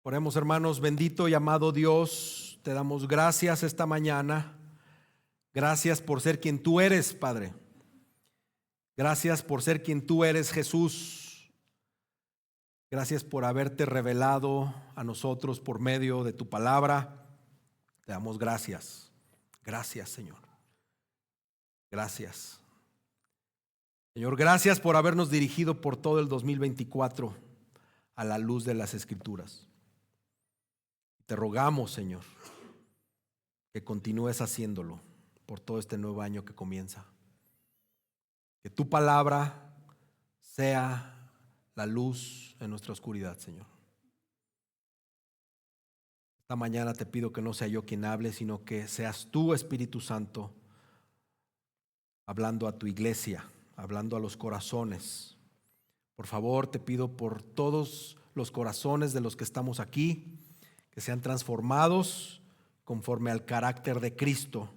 Oremos, hermanos. Bendito y amado Dios, te damos gracias esta mañana. Gracias por ser quien tú eres, Padre. Gracias por ser quien tú eres, Jesús. Gracias por haberte revelado a nosotros por medio de tu palabra. Te damos gracias. Gracias, Señor. Gracias. Señor, gracias por habernos dirigido por todo el 2024 a la luz de las Escrituras. Te rogamos, Señor, que continúes haciéndolo por todo este nuevo año que comienza. Que tu palabra sea la luz en nuestra oscuridad, Señor. Esta mañana te pido que no sea yo quien hable, sino que seas tú, Espíritu Santo, hablando a tu iglesia, hablando a los corazones. Por favor, te pido por todos los corazones de los que estamos aquí, que sean transformados conforme al carácter de Cristo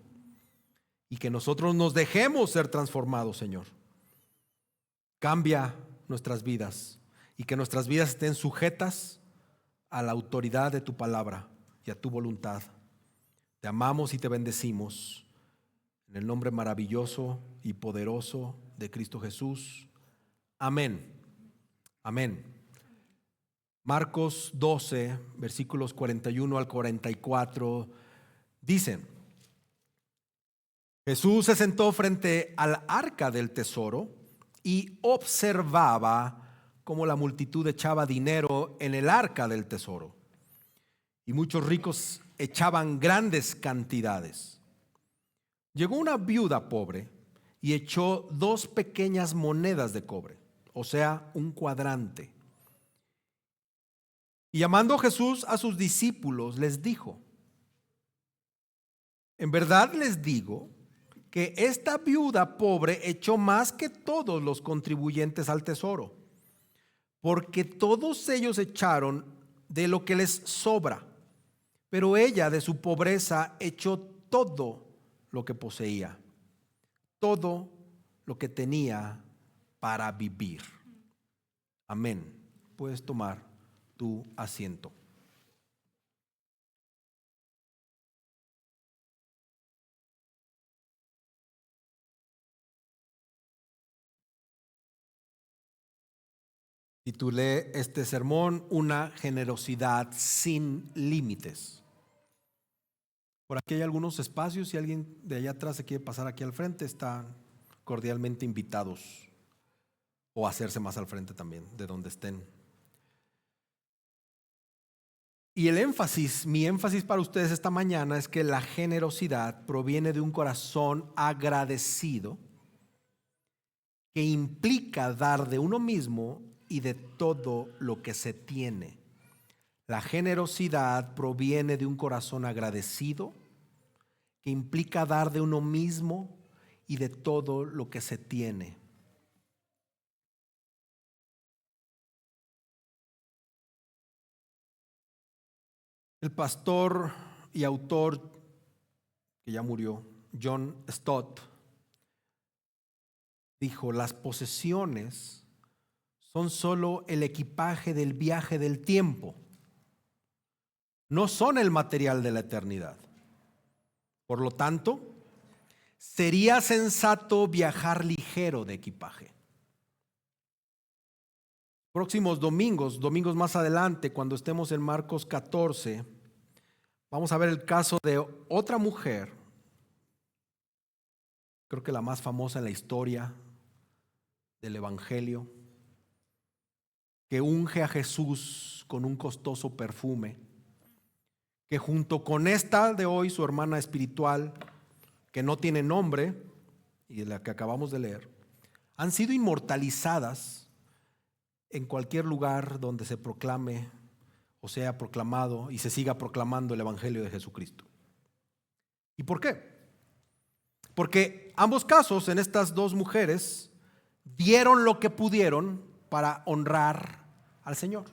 y que nosotros nos dejemos ser transformados, Señor. Cambia nuestras vidas y que nuestras vidas estén sujetas a la autoridad de tu palabra y a tu voluntad. Te amamos y te bendecimos en el nombre maravilloso y poderoso de Cristo Jesús. Amén. Amén. Marcos 12, versículos 41 al 44, dicen: Jesús se sentó frente al arca del tesoro y observaba cómo la multitud echaba dinero en el arca del tesoro. Y muchos ricos echaban grandes cantidades. Llegó una viuda pobre y echó 2 pequeñas monedas de cobre, o sea, un cuadrante. Y llamando Jesús a sus discípulos, les dijo: en verdad les digo que esta viuda pobre echó más que todos los contribuyentes al tesoro, porque todos ellos echaron de lo que les sobra, pero ella de su pobreza echó todo lo que poseía, todo lo que tenía para vivir. Amén. Puedes tomar tu asiento. Titulé este sermón: Una generosidad sin límites. Por aquí hay algunos espacios. Si alguien de allá atrás se quiere pasar aquí al frente, están cordialmente invitados, o hacerse más al frente también, de donde estén. Y mi énfasis para ustedes esta mañana es que la generosidad proviene de un corazón agradecido, que implica dar de uno mismo y de todo lo que se tiene. La generosidad proviene de un corazón agradecido, que implica dar de uno mismo y de todo lo que se tiene. El pastor y autor que ya murió, John Stott, dijo: las posesiones son solo el equipaje del viaje del tiempo, no son el material de la eternidad. Por lo tanto, sería sensato viajar ligero de equipaje. Próximos domingos más adelante, cuando estemos en Marcos 14, vamos a ver el caso de otra mujer, creo que la más famosa en la historia del Evangelio, que unge a Jesús con un costoso perfume, que junto con esta de hoy, su hermana espiritual, que no tiene nombre, y de la que acabamos de leer, han sido inmortalizadas en cualquier lugar donde se proclame o sea proclamado y se siga proclamando el Evangelio de Jesucristo. ¿Y por qué? Porque ambos casos, en estas 2 mujeres, dieron lo que pudieron para honrar al Señor.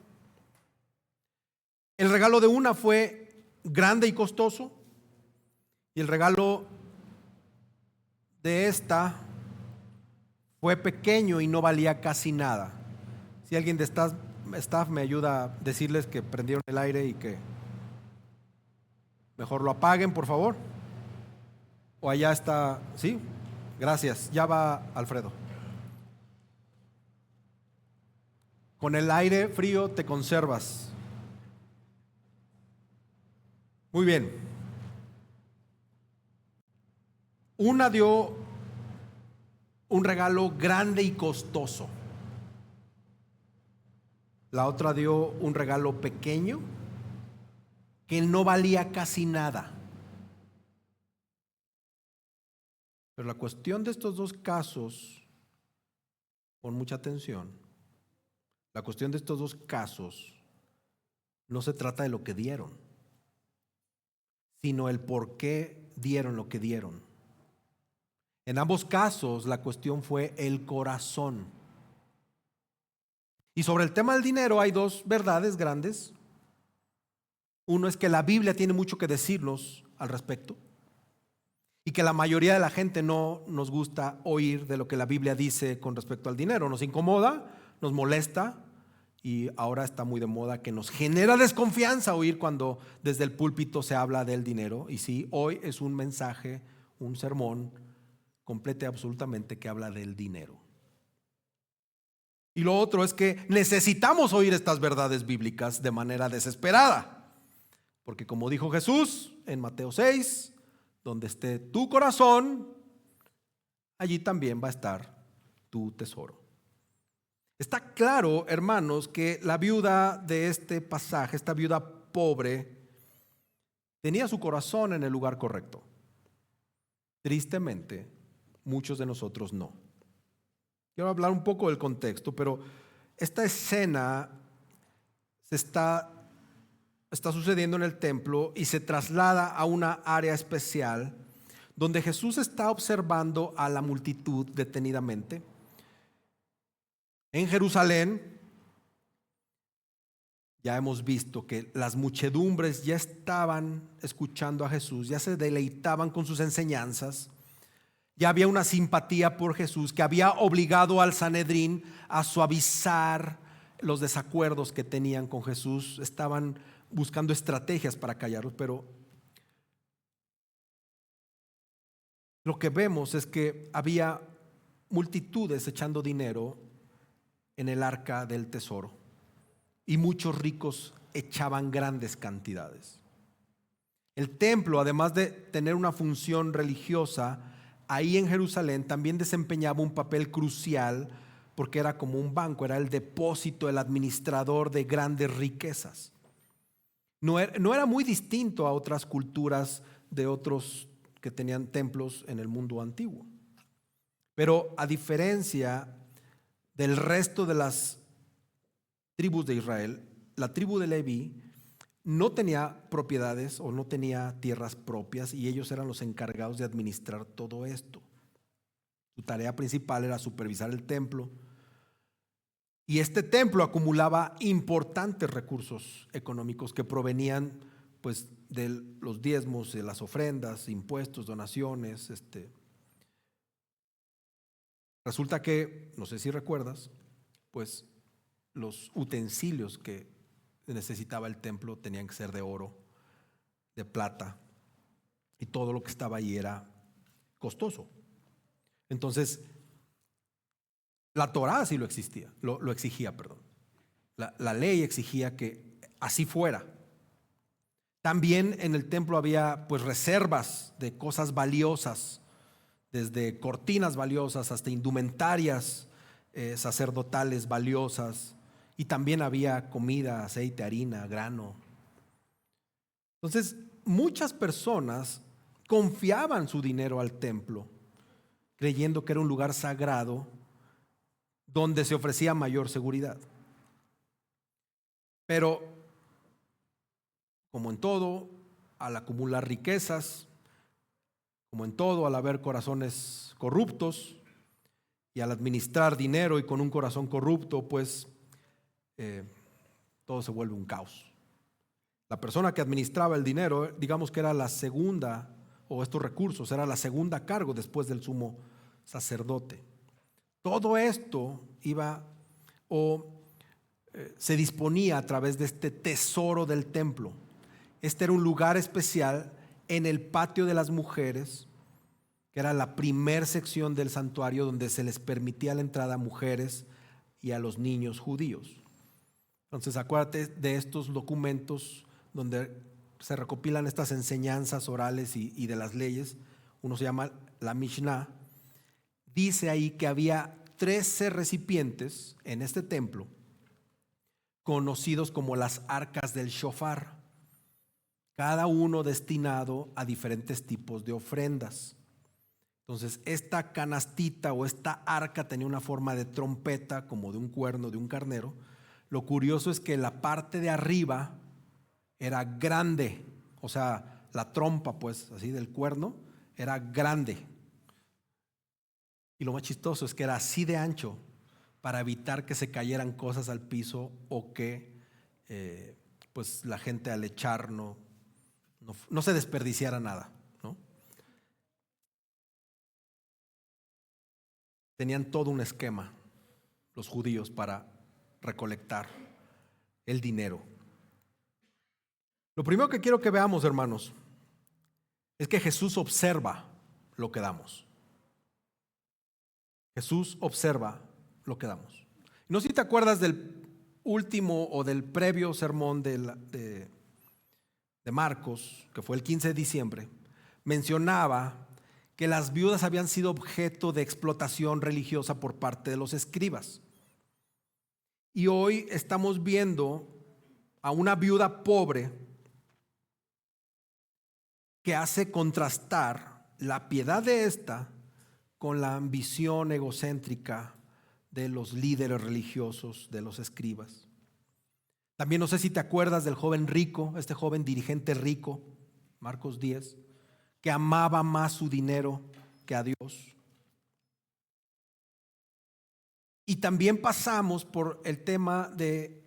El regalo de una fue grande y costoso, y el regalo de esta fue pequeño y no valía casi nada. Si alguien de estas staff me ayuda a decirles que prendieron el aire y que mejor lo apaguen, por favor. O allá está, sí, gracias, ya va Alfredo. Con el aire frío te conservas. Muy bien. Una dio un regalo grande y costoso. La otra dio un regalo pequeño que no valía casi nada. Pero la cuestión de estos dos casos, pon mucha atención, la cuestión de estos dos casos no se trata de lo que dieron, sino el por qué dieron lo que dieron. En ambos casos la cuestión fue el corazón. Y sobre el tema del dinero hay dos verdades grandes. Uno es que la Biblia tiene mucho que decirnos al respecto y que la mayoría de la gente no nos gusta oír de lo que la Biblia dice con respecto al dinero. Nos incomoda, nos molesta y ahora está muy de moda que nos genera desconfianza oír cuando desde el púlpito se habla del dinero. Y sí, hoy es un mensaje, un sermón completo y absolutamente que habla del dinero. Y lo otro es que necesitamos oír estas verdades bíblicas de manera desesperada. Porque como dijo Jesús en Mateo 6, donde esté tu corazón, allí también va a estar tu tesoro. Está claro, hermanos, que la viuda de este pasaje, esta viuda pobre, tenía su corazón en el lugar correcto. Tristemente, muchos de nosotros no. Quiero hablar un poco del contexto, pero esta escena está sucediendo en el templo y se traslada a una área especial donde Jesús está observando a la multitud detenidamente. En Jerusalén ya hemos visto que las muchedumbres ya estaban escuchando a Jesús, ya se deleitaban con sus enseñanzas. Ya había una simpatía por Jesús que había obligado al Sanedrín a suavizar los desacuerdos que tenían con Jesús. Estaban buscando estrategias para callarlos, pero lo que vemos es que había multitudes echando dinero en el arca del tesoro y muchos ricos echaban grandes cantidades. El templo, además de tener una función religiosa, ahí en Jerusalén también desempeñaba un papel crucial porque era como un banco, era el depósito, el administrador de grandes riquezas. No era muy distinto a otras culturas de otros que tenían templos en el mundo antiguo. Pero a diferencia del resto de las tribus de Israel, la tribu de Leví no tenía propiedades o no tenía tierras propias y ellos eran los encargados de administrar todo esto. Su tarea principal era supervisar el templo y este templo acumulaba importantes recursos económicos que provenían pues de los diezmos, de las ofrendas, impuestos, donaciones. Resulta que, no sé si recuerdas, pues los utensilios que necesitaba el templo tenían que ser de oro, de plata, y todo lo que estaba ahí era costoso. Entonces, la Torá sí lo exigía. La ley exigía que así fuera. También en el templo había pues reservas de cosas valiosas, desde cortinas valiosas hasta indumentarias sacerdotales valiosas. Y también había comida, aceite, harina, grano. Entonces, muchas personas confiaban su dinero al templo, creyendo que era un lugar sagrado donde se ofrecía mayor seguridad. Pero, como en todo, al acumular riquezas, como en todo, al haber corazones corruptos y al administrar dinero y con un corazón corrupto, pues todo se vuelve un caos. La persona que administraba el dinero, digamos que era la segunda, o estos recursos, era la segunda a cargo después del sumo sacerdote. Todo esto iba se disponía a través de este tesoro del templo. Este era un lugar especial en el patio de las mujeres, que era la primer sección del santuario donde se les permitía la entrada a mujeres y a los niños judíos. Entonces acuérdate de estos documentos donde se recopilan estas enseñanzas orales y de las leyes. Uno se llama la Mishnah. Dice ahí que había 13 recipientes en este templo conocidos como las arcas del shofar, cada uno destinado a diferentes tipos de ofrendas. Entonces esta canastita o esta arca tenía una forma de trompeta, como de un cuerno de un carnero. Lo curioso es que la parte de arriba era grande, o sea, la trompa pues así del cuerno era grande. Y lo más chistoso es que era así de ancho para evitar que se cayeran cosas al piso o que pues la gente al echar no se desperdiciara nada, ¿no? Tenían todo un esquema los judíos para recolectar el dinero. Lo primero que quiero que veamos, hermanos, es que Jesús observa lo que damos. Jesús observa lo que damos. No sé si te acuerdas del último o del previo sermón de Marcos, que fue el 15 de diciembre, mencionaba que las viudas habían sido objeto de explotación religiosa por parte de los escribas. Y hoy estamos viendo a una viuda pobre que hace contrastar la piedad de esta con la ambición egocéntrica de los líderes religiosos, de los escribas. También no sé si te acuerdas del joven rico, este joven dirigente rico, Marcos 10, que amaba más su dinero que a Dios. Y también pasamos por el tema de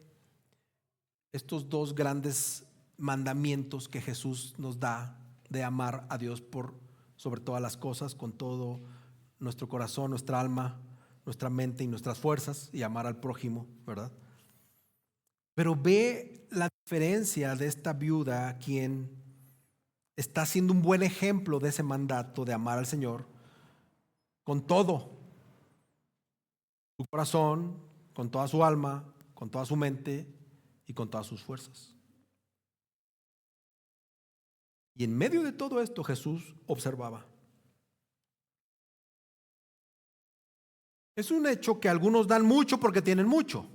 estos dos grandes mandamientos que Jesús nos da de amar a Dios por sobre todas las cosas, con todo nuestro corazón, nuestra alma, nuestra mente y nuestras fuerzas, y amar al prójimo, ¿verdad? Pero ve la diferencia de esta viuda, quien está siendo un buen ejemplo de ese mandato de amar al Señor con todo su corazón, con toda su alma, con toda su mente y con todas sus fuerzas. Y en medio de todo esto Jesús observaba. Es un hecho que algunos dan mucho porque tienen mucho.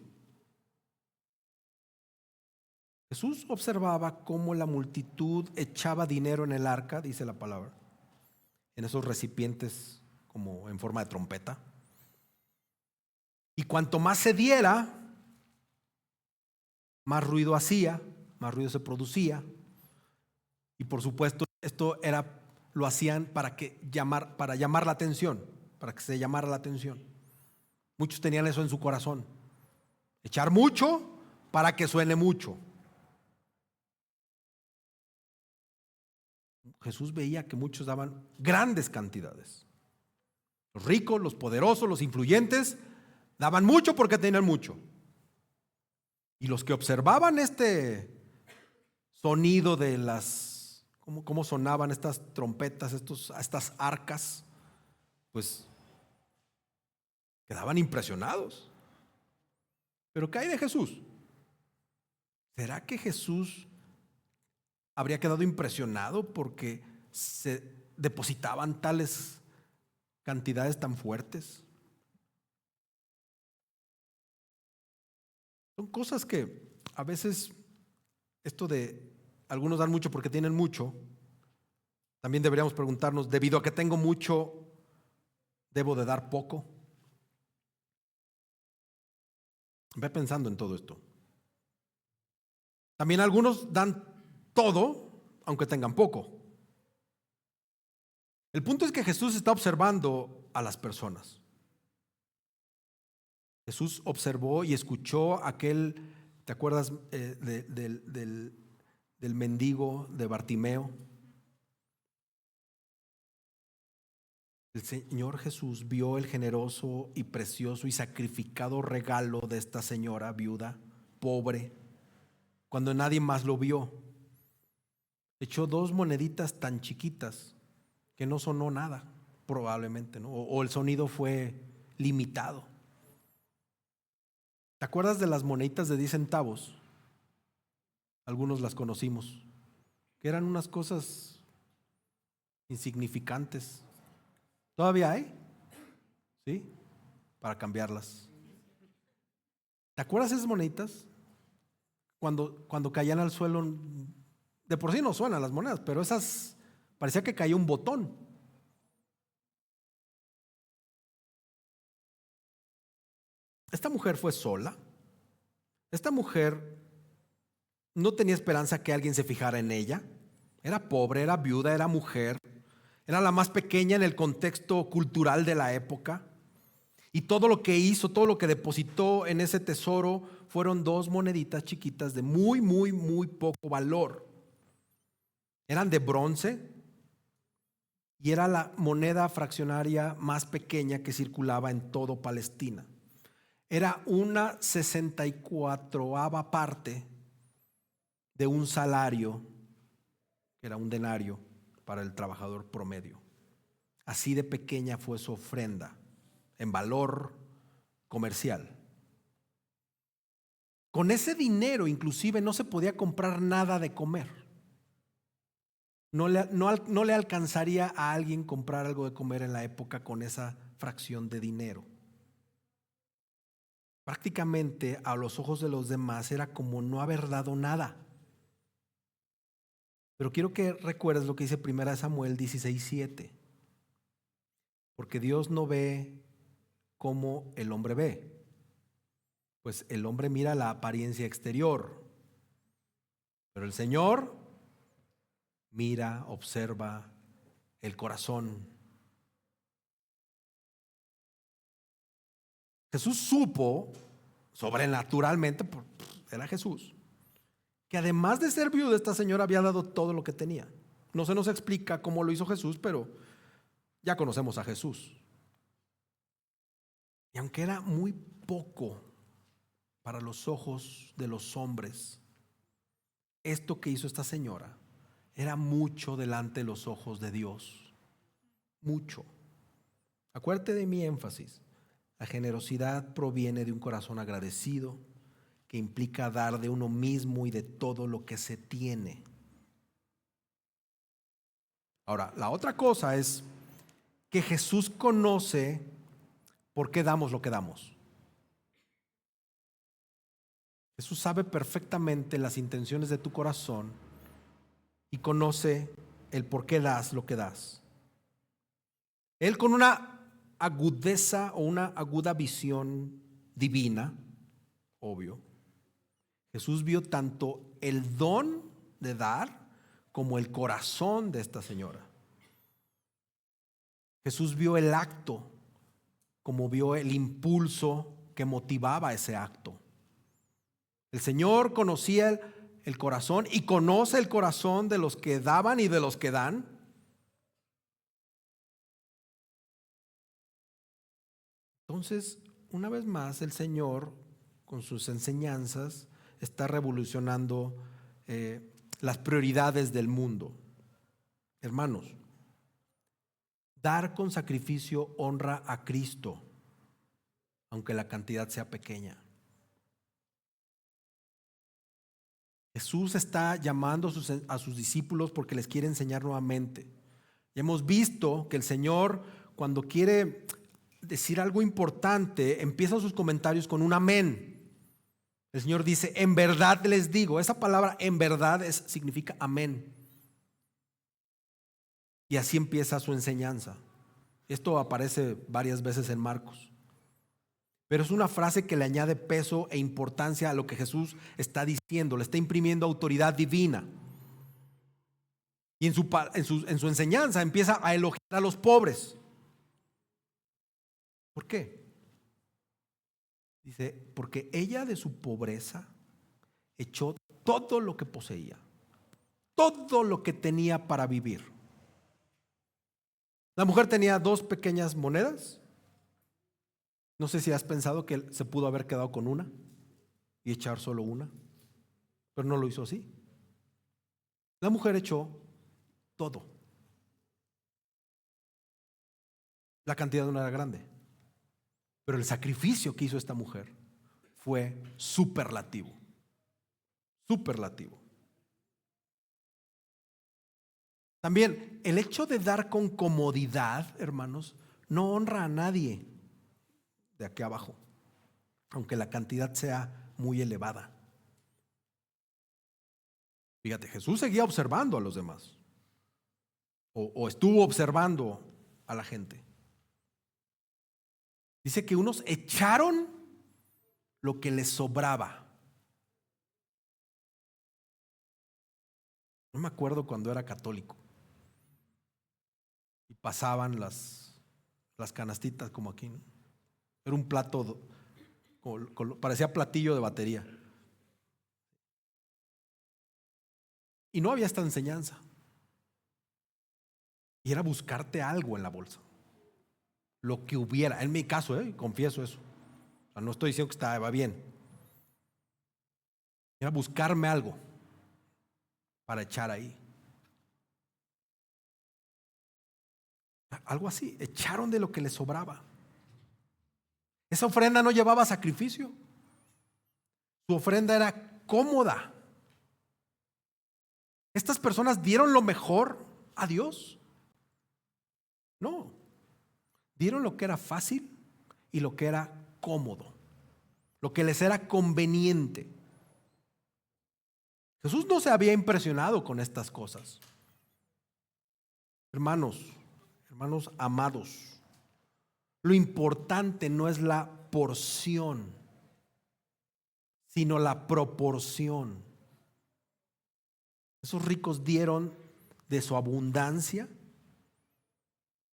Jesús observaba cómo la multitud echaba dinero en el arca, dice la palabra, en esos recipientes como en forma de trompeta. Y cuanto más se diera, más ruido hacía, más ruido se producía. Y por supuesto, esto lo hacían para llamar la atención, para que se llamara la atención. Muchos tenían eso en su corazón. Echar mucho para que suene mucho. Jesús veía que muchos daban grandes cantidades. Los ricos, los poderosos, los influyentes daban mucho porque tenían mucho. Y los que observaban este sonido de cómo sonaban estas trompetas, estas arcas, pues quedaban impresionados. Pero ¿qué hay de Jesús? ¿Será que Jesús habría quedado impresionado porque se depositaban tales cantidades tan fuertes? Son cosas que a veces esto de algunos dan mucho porque tienen mucho, también deberíamos preguntarnos, debido a que tengo mucho, ¿debo de dar poco? Ve pensando en todo esto. También algunos dan todo, aunque tengan poco. El punto es que Jesús está observando a las personas. Jesús observó y escuchó aquel, ¿te acuerdas del mendigo de Bartimeo? El Señor Jesús vio el generoso y precioso y sacrificado regalo de esta señora viuda pobre, cuando nadie más lo vio. Echó 2 moneditas tan chiquitas que no sonó nada, probablemente, ¿no? O el sonido fue limitado. ¿Te acuerdas de las moneditas de 10 centavos? Algunos las conocimos, que eran unas cosas insignificantes. ¿Todavía hay? ¿Sí? Para cambiarlas. ¿Te acuerdas de esas moneditas? Cuando caían al suelo, de por sí no suenan las monedas, pero esas parecía que caía un botón. Esta mujer fue sola. Esta mujer no tenía esperanza que alguien se fijara en ella. Era pobre, era viuda, era mujer. Era la más pequeña en el contexto cultural de la época. Y todo lo que hizo, todo lo que depositó en ese tesoro fueron 2 moneditas chiquitas de muy, muy, muy poco valor. Eran de bronce y era la moneda fraccionaria más pequeña que circulaba en todo Palestina. Era una 64ª parte de un salario, que era un denario para el trabajador promedio. Así de pequeña fue su ofrenda en valor comercial. Con ese dinero inclusive no se podía comprar nada de comer. No le alcanzaría a alguien comprar algo de comer en la época con esa fracción de dinero. Prácticamente a los ojos de los demás era como no haber dado nada. Pero quiero que recuerdes lo que dice 1 Samuel 16:7. Porque Dios no ve como el hombre ve. Pues el hombre mira la apariencia exterior, pero el Señor mira, observa el corazón. Jesús supo, sobrenaturalmente, era Jesús, que además de ser viuda, esta señora había dado todo lo que tenía. No se nos explica cómo lo hizo Jesús, pero ya conocemos a Jesús. Y aunque era muy poco para los ojos de los hombres, esto que hizo esta señora era mucho delante de los ojos de Dios. Mucho. Acuérdate de mi énfasis. La generosidad proviene de un corazón agradecido que implica dar de uno mismo y de todo lo que se tiene. Ahora, la otra cosa es que Jesús conoce por qué damos lo que damos. Jesús sabe perfectamente las intenciones de tu corazón y conoce el por qué das lo que das. Él, con una agudeza o una aguda visión divina, obvio, Jesús vio tanto el don de dar como el corazón de esta señora. Jesús vio el acto como vio el impulso que motivaba ese acto. El Señor conocía el corazón y conoce el corazón de los que daban y de los que dan. Entonces, una vez más, el Señor, con sus enseñanzas, está revolucionando las prioridades del mundo. Hermanos, dar con sacrificio honra a Cristo, aunque la cantidad sea pequeña. Jesús está llamando a sus discípulos porque les quiere enseñar nuevamente. Y hemos visto que el Señor, cuando quiere decir algo importante, empieza sus comentarios con un amén. El Señor dice, en verdad les digo. Esa palabra en verdad significa amén. Y así empieza su enseñanza. Esto aparece varias veces en Marcos. Pero es una frase que le añade peso e importancia a lo que Jesús está diciendo. Le está imprimiendo autoridad divina. Y en su enseñanza empieza a elogiar a los pobres. ¿Por qué? Dice, porque ella de su pobreza echó todo lo que poseía, todo lo que tenía para vivir. La mujer tenía 2 pequeñas monedas. No sé si has pensado que se pudo haber quedado con una. y echar solo una, pero no lo hizo así. La mujer echó todo. La cantidad no era grande, pero el sacrificio que hizo esta mujer fue superlativo. Superlativo. También el hecho de dar con comodidad, hermanos, no honra a nadie de aquí abajo, aunque la cantidad sea muy elevada. Fíjate, Jesús seguía observando a los demás, o estuvo observando a la gente. Dice que unos echaron lo que les sobraba. No me acuerdo cuando era católico y pasaban las canastitas como aquí, ¿no? Era un plato, parecía platillo de batería. Y no había esta enseñanza. Y era buscarte algo en la bolsa. Lo que hubiera. En mi caso, confieso eso. O sea, no estoy diciendo que estaba bien. Era buscarme algo para echar ahí. Algo así. Echaron de lo que les sobraba. Esa ofrenda no llevaba sacrificio. Su ofrenda era cómoda. ¿Estas personas dieron lo mejor a Dios? No. Dieron lo que era fácil y lo que era cómodo, lo que les era conveniente. Jesús no se había impresionado con estas cosas. Hermanos amados, lo importante no es la porción, sino la proporción. Esos ricos dieron de su abundancia,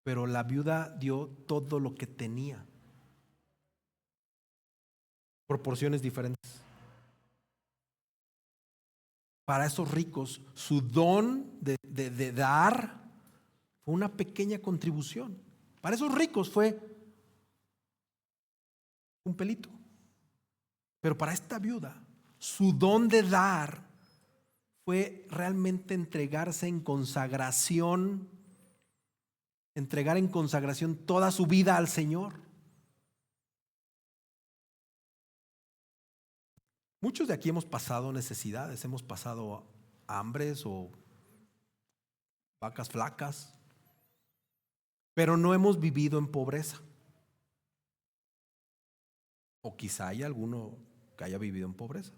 pero la viuda dio todo lo que tenía. Proporciones diferentes. Para esos ricos, su don de dar fue una pequeña contribución. Para esos ricos fue un pelito. Pero para esta viuda, su don de dar fue realmente entregarse en consagración, entregar en consagración toda su vida al Señor. Muchos de aquí hemos pasado necesidades, hemos pasado hambres o vacas flacas, pero no hemos vivido en pobreza. O quizá haya alguno que haya vivido en pobreza.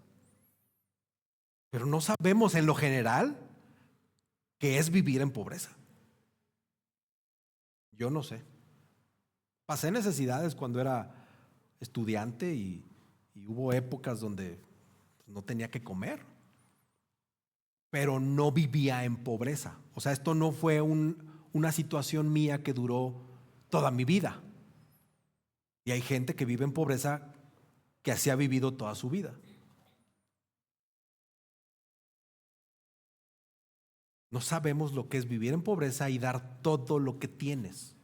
Pero no sabemos en lo general qué es vivir en pobreza. Yo no sé. Pasé necesidades cuando era estudiante y hubo épocas donde no tenía que comer, pero no vivía en pobreza. O sea, esto no fue una situación mía que duró toda mi vida. Y hay gente que vive en pobreza que así ha vivido toda su vida. No sabemos lo que es vivir en pobreza y dar todo lo que tienes.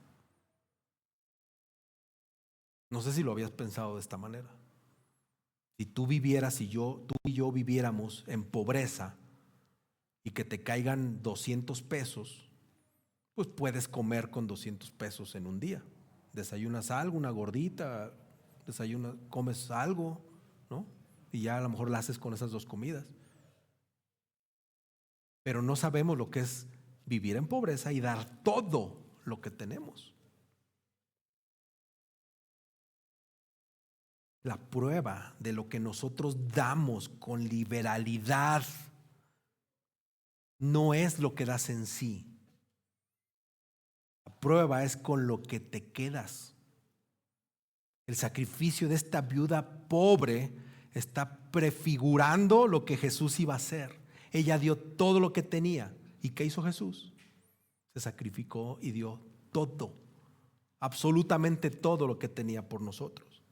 No sé si lo habías pensado de esta manera. Si tú vivieras, tú y yo viviéramos en pobreza y que te caigan 200 pesos, pues puedes comer con 200 pesos en un día. Desayunas algo, una gordita, comes algo, ¿no? Y ya a lo mejor la haces con esas dos comidas. Pero no sabemos lo que es vivir en pobreza y dar todo lo que tenemos. La prueba de lo que nosotros damos con liberalidad no es lo que das en sí. La prueba es con lo que te quedas. El sacrificio de esta viuda pobre está prefigurando lo que Jesús iba a hacer. Ella dio todo lo que tenía. ¿Y qué hizo Jesús? Se sacrificó y dio todo, absolutamente todo lo que tenía por nosotros.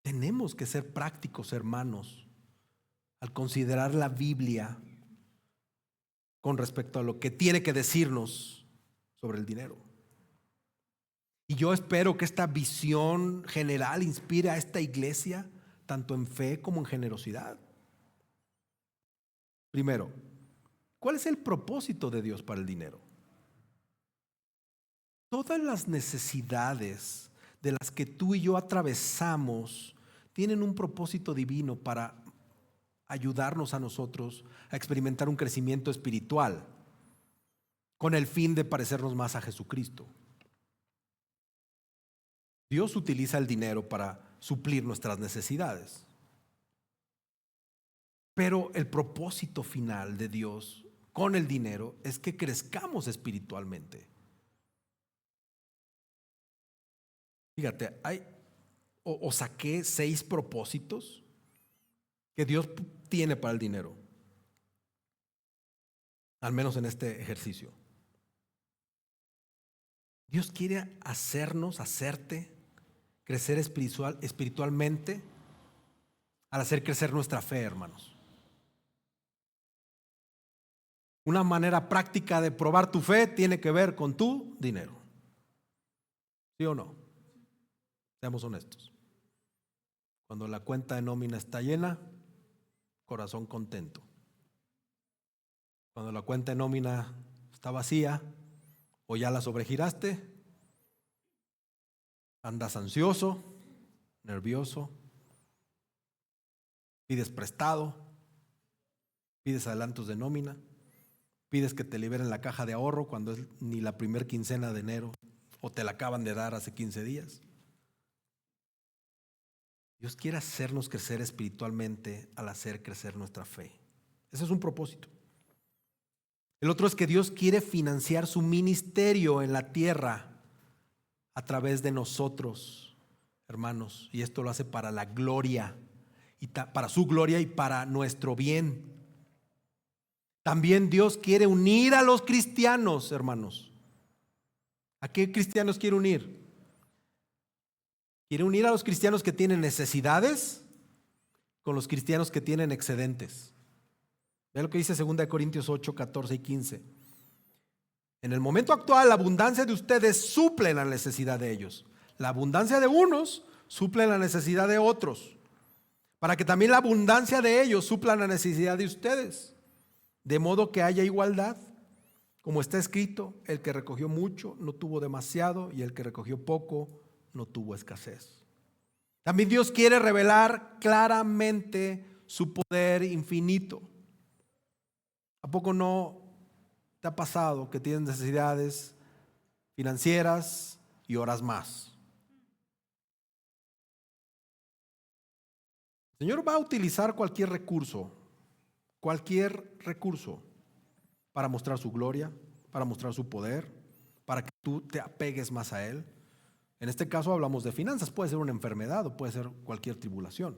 Tenemos que ser prácticos, hermanos, al considerar la Biblia con respecto a lo que tiene que decirnos sobre el dinero. Y yo espero que esta visión general inspire a esta iglesia tanto en fe como en generosidad. Primero, ¿cuál es el propósito de Dios para el dinero? Todas las necesidades de las que tú y yo atravesamos tienen un propósito divino para ayudarnos a nosotros a experimentar un crecimiento espiritual con el fin de parecernos más a Jesucristo. Dios utiliza el dinero para suplir nuestras necesidades. Pero el propósito final de Dios con el dinero es que crezcamos espiritualmente. Fíjate, saqué 6 propósitos que Dios tiene para el dinero, al menos en este ejercicio. Dios quiere hacerte crecer espiritualmente al hacer crecer nuestra fe, hermanos. Una manera práctica de probar tu fe tiene que ver con tu dinero. ¿Sí o no? Seamos honestos. Cuando la cuenta de nómina está llena, corazón contento. Cuando la cuenta de nómina está vacía o ya la sobregiraste, andas ansioso, nervioso, pides prestado, pides adelantos de nómina, pides que te liberen la caja de ahorro cuando es ni la primer quincena de enero o te la acaban de dar hace 15 días. Dios quiere hacernos crecer espiritualmente al hacer crecer nuestra fe. Ese es un propósito. El otro es que Dios quiere financiar su ministerio en la tierra a través de nosotros, hermanos, y esto lo hace para la gloria, para su gloria y para nuestro bien. También Dios quiere unir a los cristianos, hermanos. ¿A qué cristianos quiere unir? Quiere unir a los cristianos que tienen necesidades con los cristianos que tienen excedentes. Ve lo que dice 2 Corintios 8, 14 y 15. En el momento actual, la abundancia de ustedes suple la necesidad de ellos. La abundancia de unos suple la necesidad de otros, para que también la abundancia de ellos supla la necesidad de ustedes, de modo que haya igualdad. Como está escrito, el que recogió mucho no tuvo demasiado, y el que recogió poco no tuvo escasez. También Dios quiere revelar claramente su poder infinito. ¿A poco no te ha pasado que tienes necesidades financieras y oras más? El Señor va a utilizar cualquier recurso para mostrar su gloria, para mostrar su poder, para que tú te apegues más a Él. En este caso hablamos de finanzas, puede ser una enfermedad o puede ser cualquier tribulación.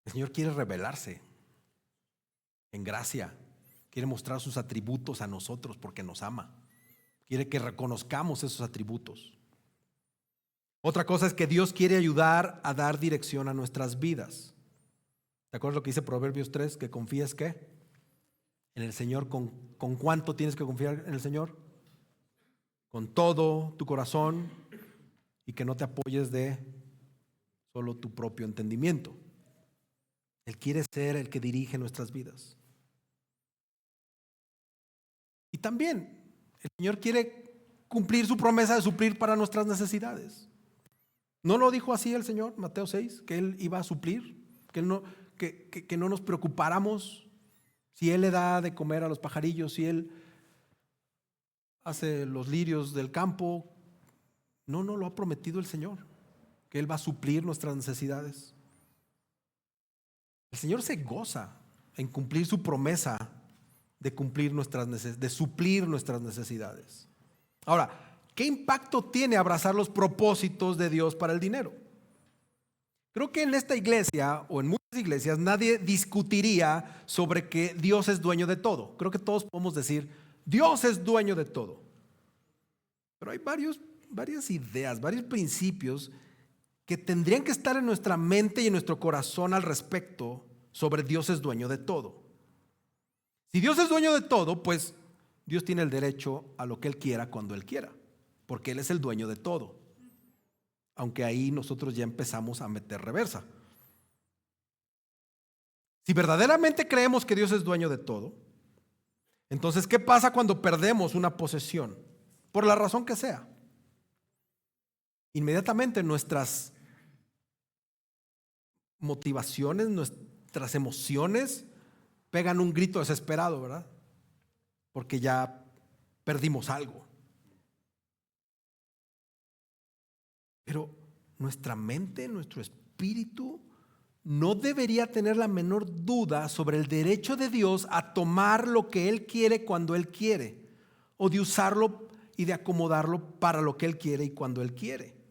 El Señor quiere revelarse en gracia, quiere mostrar sus atributos a nosotros porque nos ama, quiere que reconozcamos esos atributos. Otra cosa es que Dios quiere ayudar a dar dirección a nuestras vidas. ¿Te acuerdas lo que dice Proverbios 3? Que confíes ¿qué? En el Señor. ¿Con cuánto tienes que confiar en el Señor? Con todo tu corazón, y que no te apoyes de solo tu propio entendimiento. Él quiere ser el que dirige nuestras vidas. Y también el Señor quiere cumplir su promesa de suplir para nuestras necesidades. ¿No lo dijo así el Señor, Mateo 6, que Él iba a suplir? Que no nos preocupáramos si Él le da de comer a los pajarillos, si Él hace los lirios del campo. No lo ha prometido el Señor, que Él va a suplir nuestras necesidades. El Señor se goza en cumplir su promesa de suplir nuestras necesidades. Ahora, ¿qué impacto tiene abrazar los propósitos de Dios para el dinero? Creo que en esta iglesia o en muchas iglesias nadie discutiría sobre que Dios es dueño de todo. Creo que todos podemos decir, Dios es dueño de todo. Pero hay varias ideas, varios principios que tendrían que estar en nuestra mente y en nuestro corazón al respecto sobre Dios es dueño de todo. Si Dios es dueño de todo, pues Dios tiene el derecho a lo que Él quiera cuando Él quiera, porque Él es el dueño de todo. aunque ahí nosotros ya empezamos a meter reversa. Si verdaderamente creemos que Dios es dueño de todo, entonces, ¿qué pasa cuando perdemos una posesión? Por la razón que sea. Inmediatamente nuestras motivaciones, nuestras emociones pegan un grito desesperado, ¿verdad? Porque ya perdimos algo. Pero nuestra mente, nuestro espíritu, no debería tener la menor duda sobre el derecho de Dios a tomar lo que Él quiere cuando Él quiere, o de usarlo y de acomodarlo para lo que Él quiere y cuando Él quiere.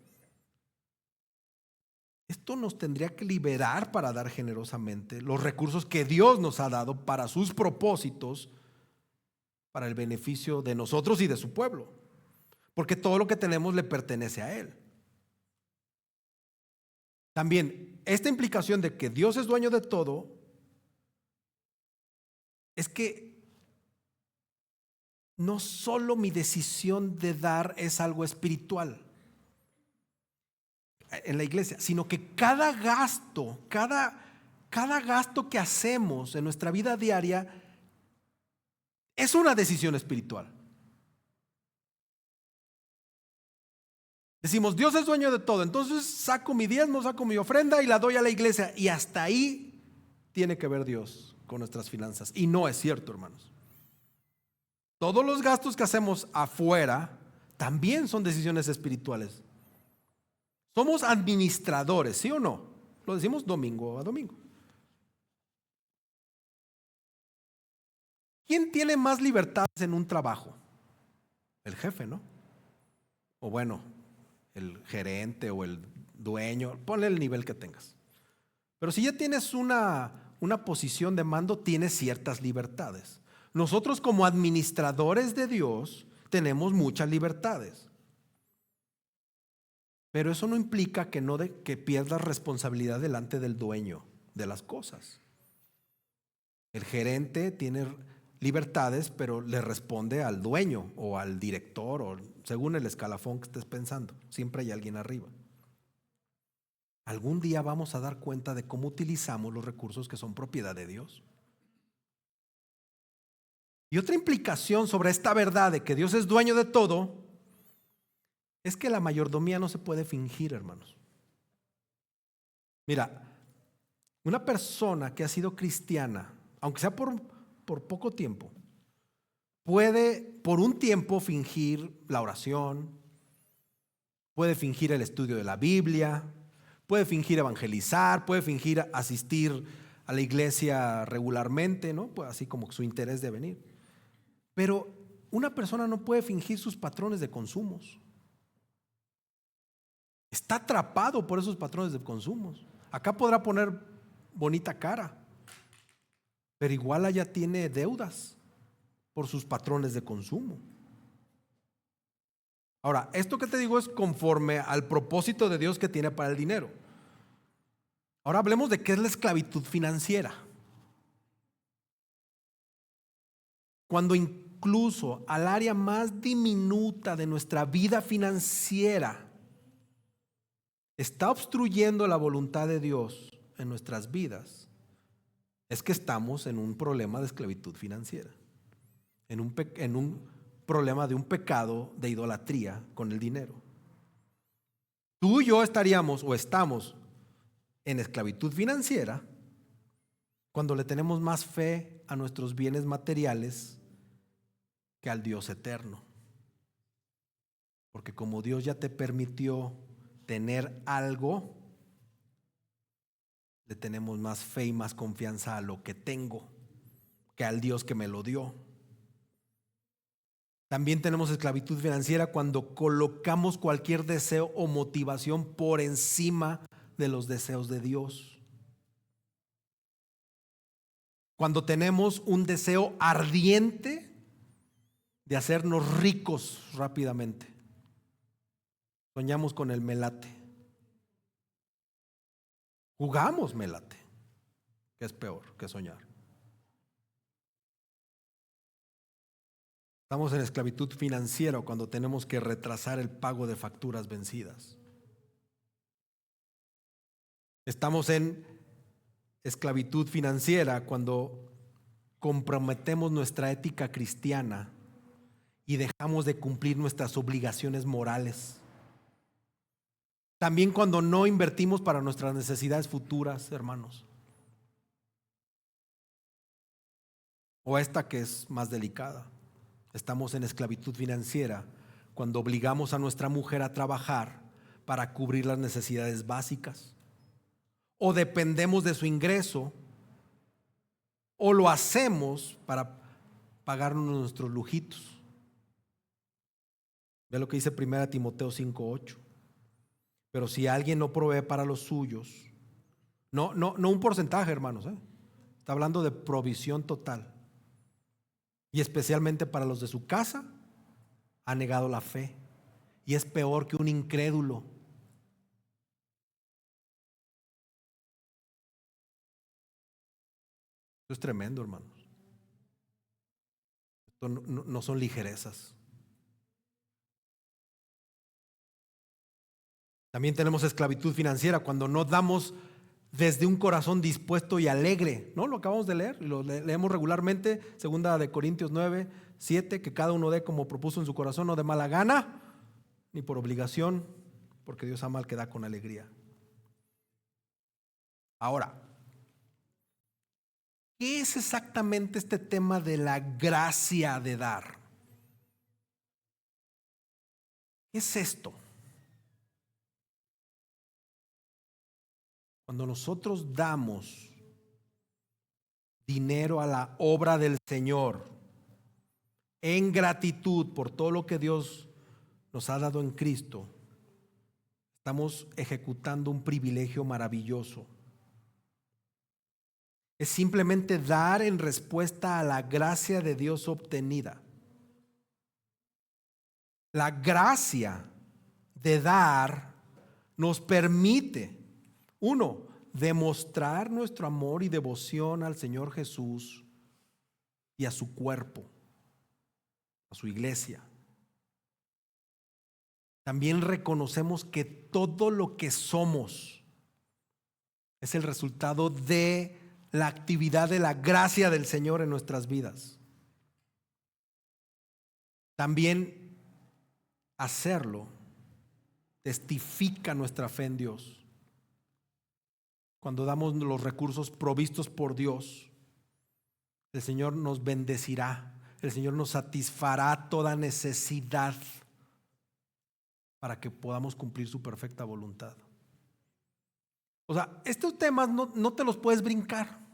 Esto nos tendría que liberar para dar generosamente los recursos que Dios nos ha dado para sus propósitos, para el beneficio de nosotros y de su pueblo, porque todo lo que tenemos le pertenece a Él. También, esta implicación de que Dios es dueño de todo es que no solo mi decisión de dar es algo espiritual en la iglesia, sino que cada gasto que hacemos en nuestra vida diaria es una decisión espiritual. Decimos, Dios es dueño de todo, entonces saco mi diezmo, saco mi ofrenda y la doy a la iglesia, y hasta ahí tiene que ver Dios con nuestras finanzas. Y no es cierto, hermanos. Todos los gastos que hacemos afuera también son decisiones espirituales. Somos administradores, ¿sí o no? Lo decimos domingo a domingo. ¿Quién tiene más libertades en un trabajo? El jefe, ¿no? O bueno, el gerente o el dueño, ponle el nivel que tengas. Pero si ya tienes una posición de mando, tienes ciertas libertades. Nosotros como administradores de Dios tenemos muchas libertades. Pero eso no implica que pierdas responsabilidad delante del dueño de las cosas. El gerente tiene libertades, pero le responde al dueño o al director o según el escalafón que estés pensando. Siempre hay alguien arriba. Algún día vamos a dar cuenta de cómo utilizamos los recursos que son propiedad de Dios. Y otra implicación sobre esta verdad de que Dios es dueño de todo es que la mayordomía no se puede fingir, hermanos. Mira, una persona que ha sido cristiana, aunque sea por poco tiempo, puede por un tiempo fingir la oración, puede fingir el estudio de la Biblia, puede fingir evangelizar, puede fingir asistir a la iglesia regularmente, ¿no? Pues así como su interés de venir. Pero una persona no puede fingir sus patrones de consumos. Está atrapado por esos patrones de consumos. Acá podrá poner bonita cara, pero igual allá tiene deudas por sus patrones de consumo. Ahora, esto que te digo es conforme al propósito de Dios que tiene para el dinero. Ahora hablemos de qué es la esclavitud financiera. Cuando incluso al área más diminuta de nuestra vida financiera está obstruyendo la voluntad de Dios en nuestras vidas, es que estamos en un problema de esclavitud financiera, en un problema de un pecado de idolatría con el dinero. Tú y yo estaríamos o estamos en esclavitud financiera cuando le tenemos más fe a nuestros bienes materiales que al Dios eterno. Porque como Dios ya te permitió tener algo, le tenemos más fe y más confianza a lo que tengo que al Dios que me lo dio. También tenemos esclavitud financiera cuando colocamos cualquier deseo o motivación por encima de los deseos de Dios. Cuando tenemos un deseo ardiente de hacernos ricos rápidamente. Soñamos con el melate. Jugamos melate, que es peor que soñar. Estamos en esclavitud financiera cuando tenemos que retrasar el pago de facturas vencidas. Estamos en esclavitud financiera cuando comprometemos nuestra ética cristiana y dejamos de cumplir nuestras obligaciones morales. También cuando no invertimos para nuestras necesidades futuras, hermanos. O esta que es más delicada. Estamos en esclavitud financiera cuando obligamos a nuestra mujer a trabajar para cubrir las necesidades básicas. O dependemos de su ingreso, o lo hacemos para pagarnos nuestros lujitos. Ve lo que dice 1 Timoteo 5:8. Pero si alguien no provee para los suyos, no un porcentaje, hermanos, está hablando de provisión total, y especialmente para los de su casa, ha negado la fe y es peor que un incrédulo. Esto es tremendo, hermanos. Esto no son ligerezas. También tenemos esclavitud financiera cuando no damos desde un corazón dispuesto y alegre, ¿no? Lo acabamos de leer, lo leemos regularmente, 2 Corintios 9:7, que cada uno dé como propuso en su corazón, no de mala gana, ni por obligación, porque Dios ama al que da con alegría. Ahora, ¿qué es exactamente este tema de la gracia de dar? ¿Qué es esto? Cuando nosotros damos dinero a la obra del Señor en gratitud por todo lo que Dios nos ha dado en Cristo, estamos ejecutando un privilegio maravilloso. Es simplemente dar en respuesta a la gracia de Dios obtenida. La gracia de dar nos permite, uno, demostrar nuestro amor y devoción al Señor Jesús y a su cuerpo, a su iglesia. También reconocemos que todo lo que somos es el resultado de la actividad de la gracia del Señor en nuestras vidas. También hacerlo testifica nuestra fe en Dios. Cuando damos los recursos provistos por Dios, el Señor nos bendecirá, el Señor nos satisfará toda necesidad para que podamos cumplir su perfecta voluntad. O sea, estos temas no te los puedes brincar.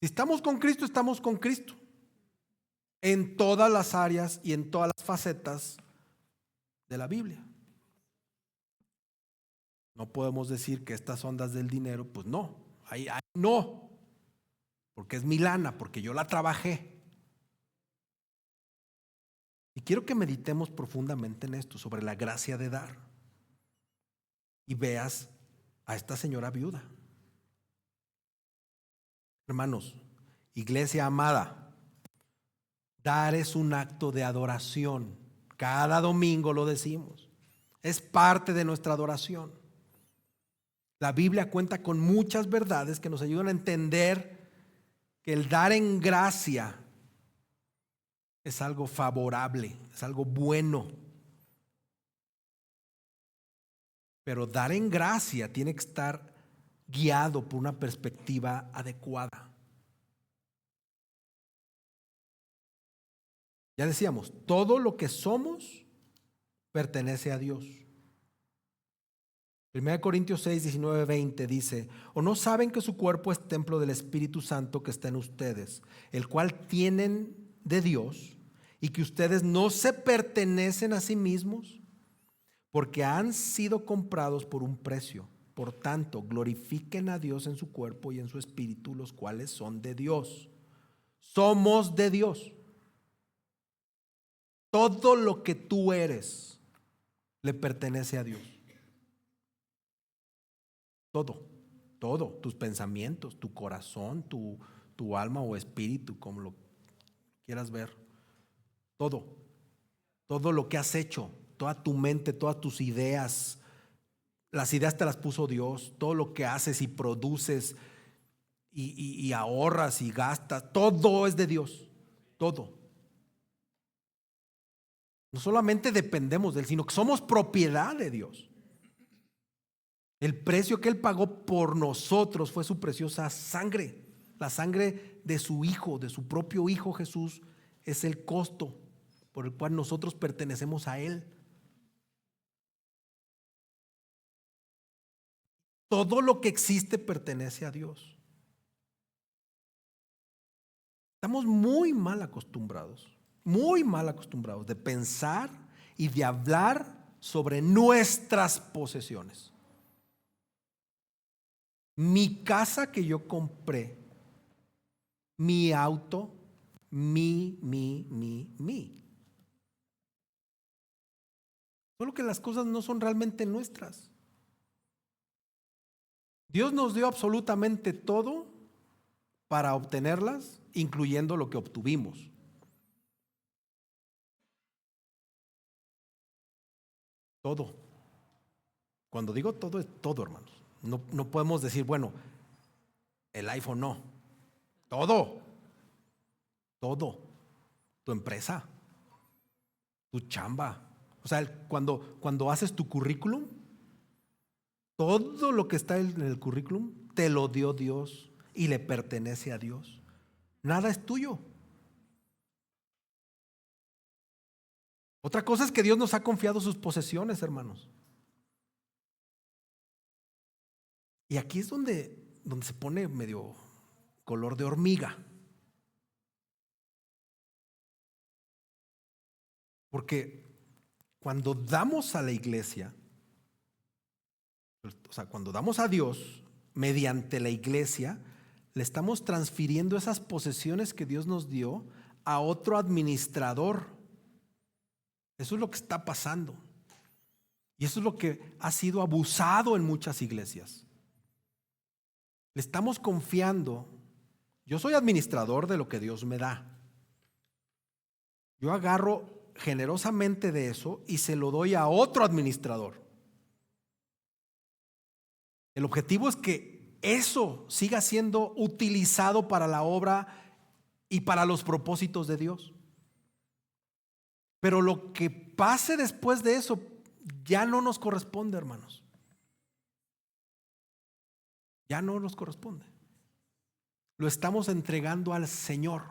Si estamos con Cristo, estamos con Cristo en todas las áreas y en todas las facetas de la Biblia. No podemos decir que estas ondas del dinero, pues no, ahí no, porque es mi lana, porque yo la trabajé. Y quiero que meditemos profundamente en esto, sobre la gracia de dar. Y veas a esta señora viuda. Hermanos, iglesia amada, dar es un acto de adoración. Cada domingo lo decimos. Es parte de nuestra adoración. La Biblia cuenta con muchas verdades que nos ayudan a entender que el dar en gracia es algo favorable, es algo bueno. Pero dar en gracia tiene que estar guiado por una perspectiva adecuada. Ya decíamos, todo lo que somos pertenece a Dios. 1 Corintios 6:19-20 dice: ¿o no saben que su cuerpo es templo del Espíritu Santo que está en ustedes, el cual tienen de Dios, y que ustedes no se pertenecen a sí mismos, porque han sido comprados por un precio? Por tanto, glorifiquen a Dios en su cuerpo y en su espíritu, los cuales son de Dios. Somos de Dios. Todo lo que tú eres le pertenece a Dios. Todo, tus pensamientos, tu corazón, tu alma o espíritu, como lo quieras ver. Todo lo que has hecho, toda tu mente, todas tus ideas, Las ideas te las puso Dios. Todo lo que haces y produces y ahorras y gastas, todo es de Dios. Todo. No solamente dependemos de Él, sino que somos propiedad de Dios. El precio que Él pagó por nosotros fue su preciosa sangre. La sangre de su Hijo, de su propio Hijo Jesús, es el costo por el cual nosotros pertenecemos a Él. Todo lo que existe pertenece a Dios. Estamos muy mal acostumbrados de pensar y de hablar sobre nuestras posesiones. Mi casa que yo compré, mi auto, mi. Solo que las cosas no son realmente nuestras. Dios nos dio absolutamente todo para obtenerlas, incluyendo lo que obtuvimos. Todo. Cuando digo todo, es todo, hermanos. No podemos decir, bueno, el iPhone no. Todo. Tu empresa, tu chamba. O sea, cuando haces tu currículum, todo lo que está en el currículum te lo dio Dios y le pertenece a Dios. Nada es tuyo. Otra cosa es que Dios nos ha confiado sus posesiones, hermanos. Y aquí es donde se pone medio color de hormiga. Porque cuando damos a la iglesia, o sea, cuando damos a Dios mediante la iglesia, le estamos transfiriendo esas posesiones que Dios nos dio a otro administrador. Eso es lo que está pasando. Y eso es lo que ha sido abusado en muchas iglesias. Le estamos confiando. Yo soy administrador de lo que Dios me da. Yo agarro generosamente de eso y se lo doy a otro administrador. El objetivo es que eso siga siendo utilizado para la obra y para los propósitos de Dios. Pero lo que pase después de eso ya no nos corresponde, hermanos. Ya no nos corresponde. Lo estamos entregando al Señor.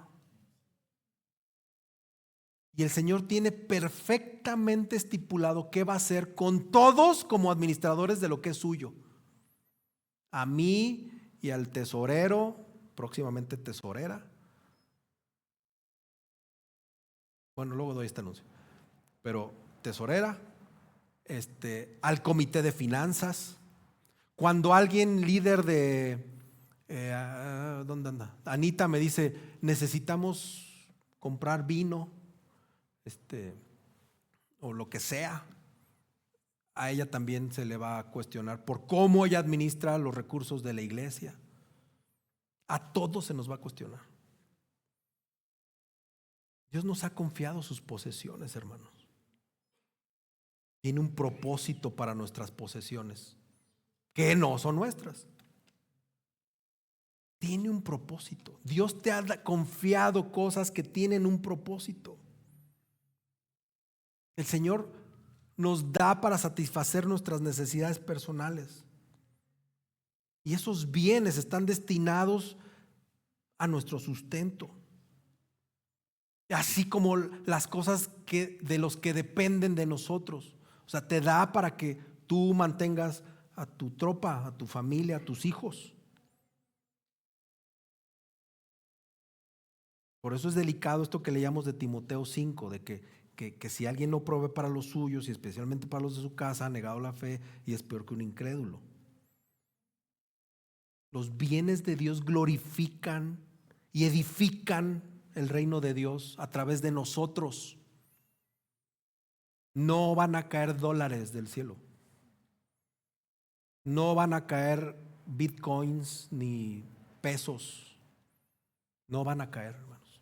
Y el Señor tiene perfectamente estipulado qué va a hacer con todos como administradores de lo que es suyo. A mí y al tesorero, próximamente tesorera. Bueno, luego doy este anuncio. Pero tesorera, al comité de finanzas. Cuando alguien líder de, ¿dónde anda? Anita me dice, necesitamos comprar vino, o lo que sea. A ella también se le va a cuestionar por cómo ella administra los recursos de la iglesia. A todos se nos va a cuestionar. Dios nos ha confiado sus posesiones, hermanos. Tiene un propósito para nuestras posesiones, que no son nuestras. Tiene un propósito. Dios te ha confiado cosas que tienen un propósito. El Señor nos da para satisfacer nuestras necesidades personales. Y esos bienes están destinados a nuestro sustento. Así como las cosas de los que dependen de nosotros. O sea, te da para que tú mantengas a tu tropa, a tu familia, a tus hijos. Por eso es delicado esto que leíamos de Timoteo 5, de que si alguien no provee para los suyos y especialmente para los de su casa, ha negado la fe y es peor que un incrédulo. Los bienes de Dios glorifican y edifican el reino de Dios a través de nosotros. No van a caer dólares del cielo. No van a caer bitcoins ni pesos. No van a caer, hermanos.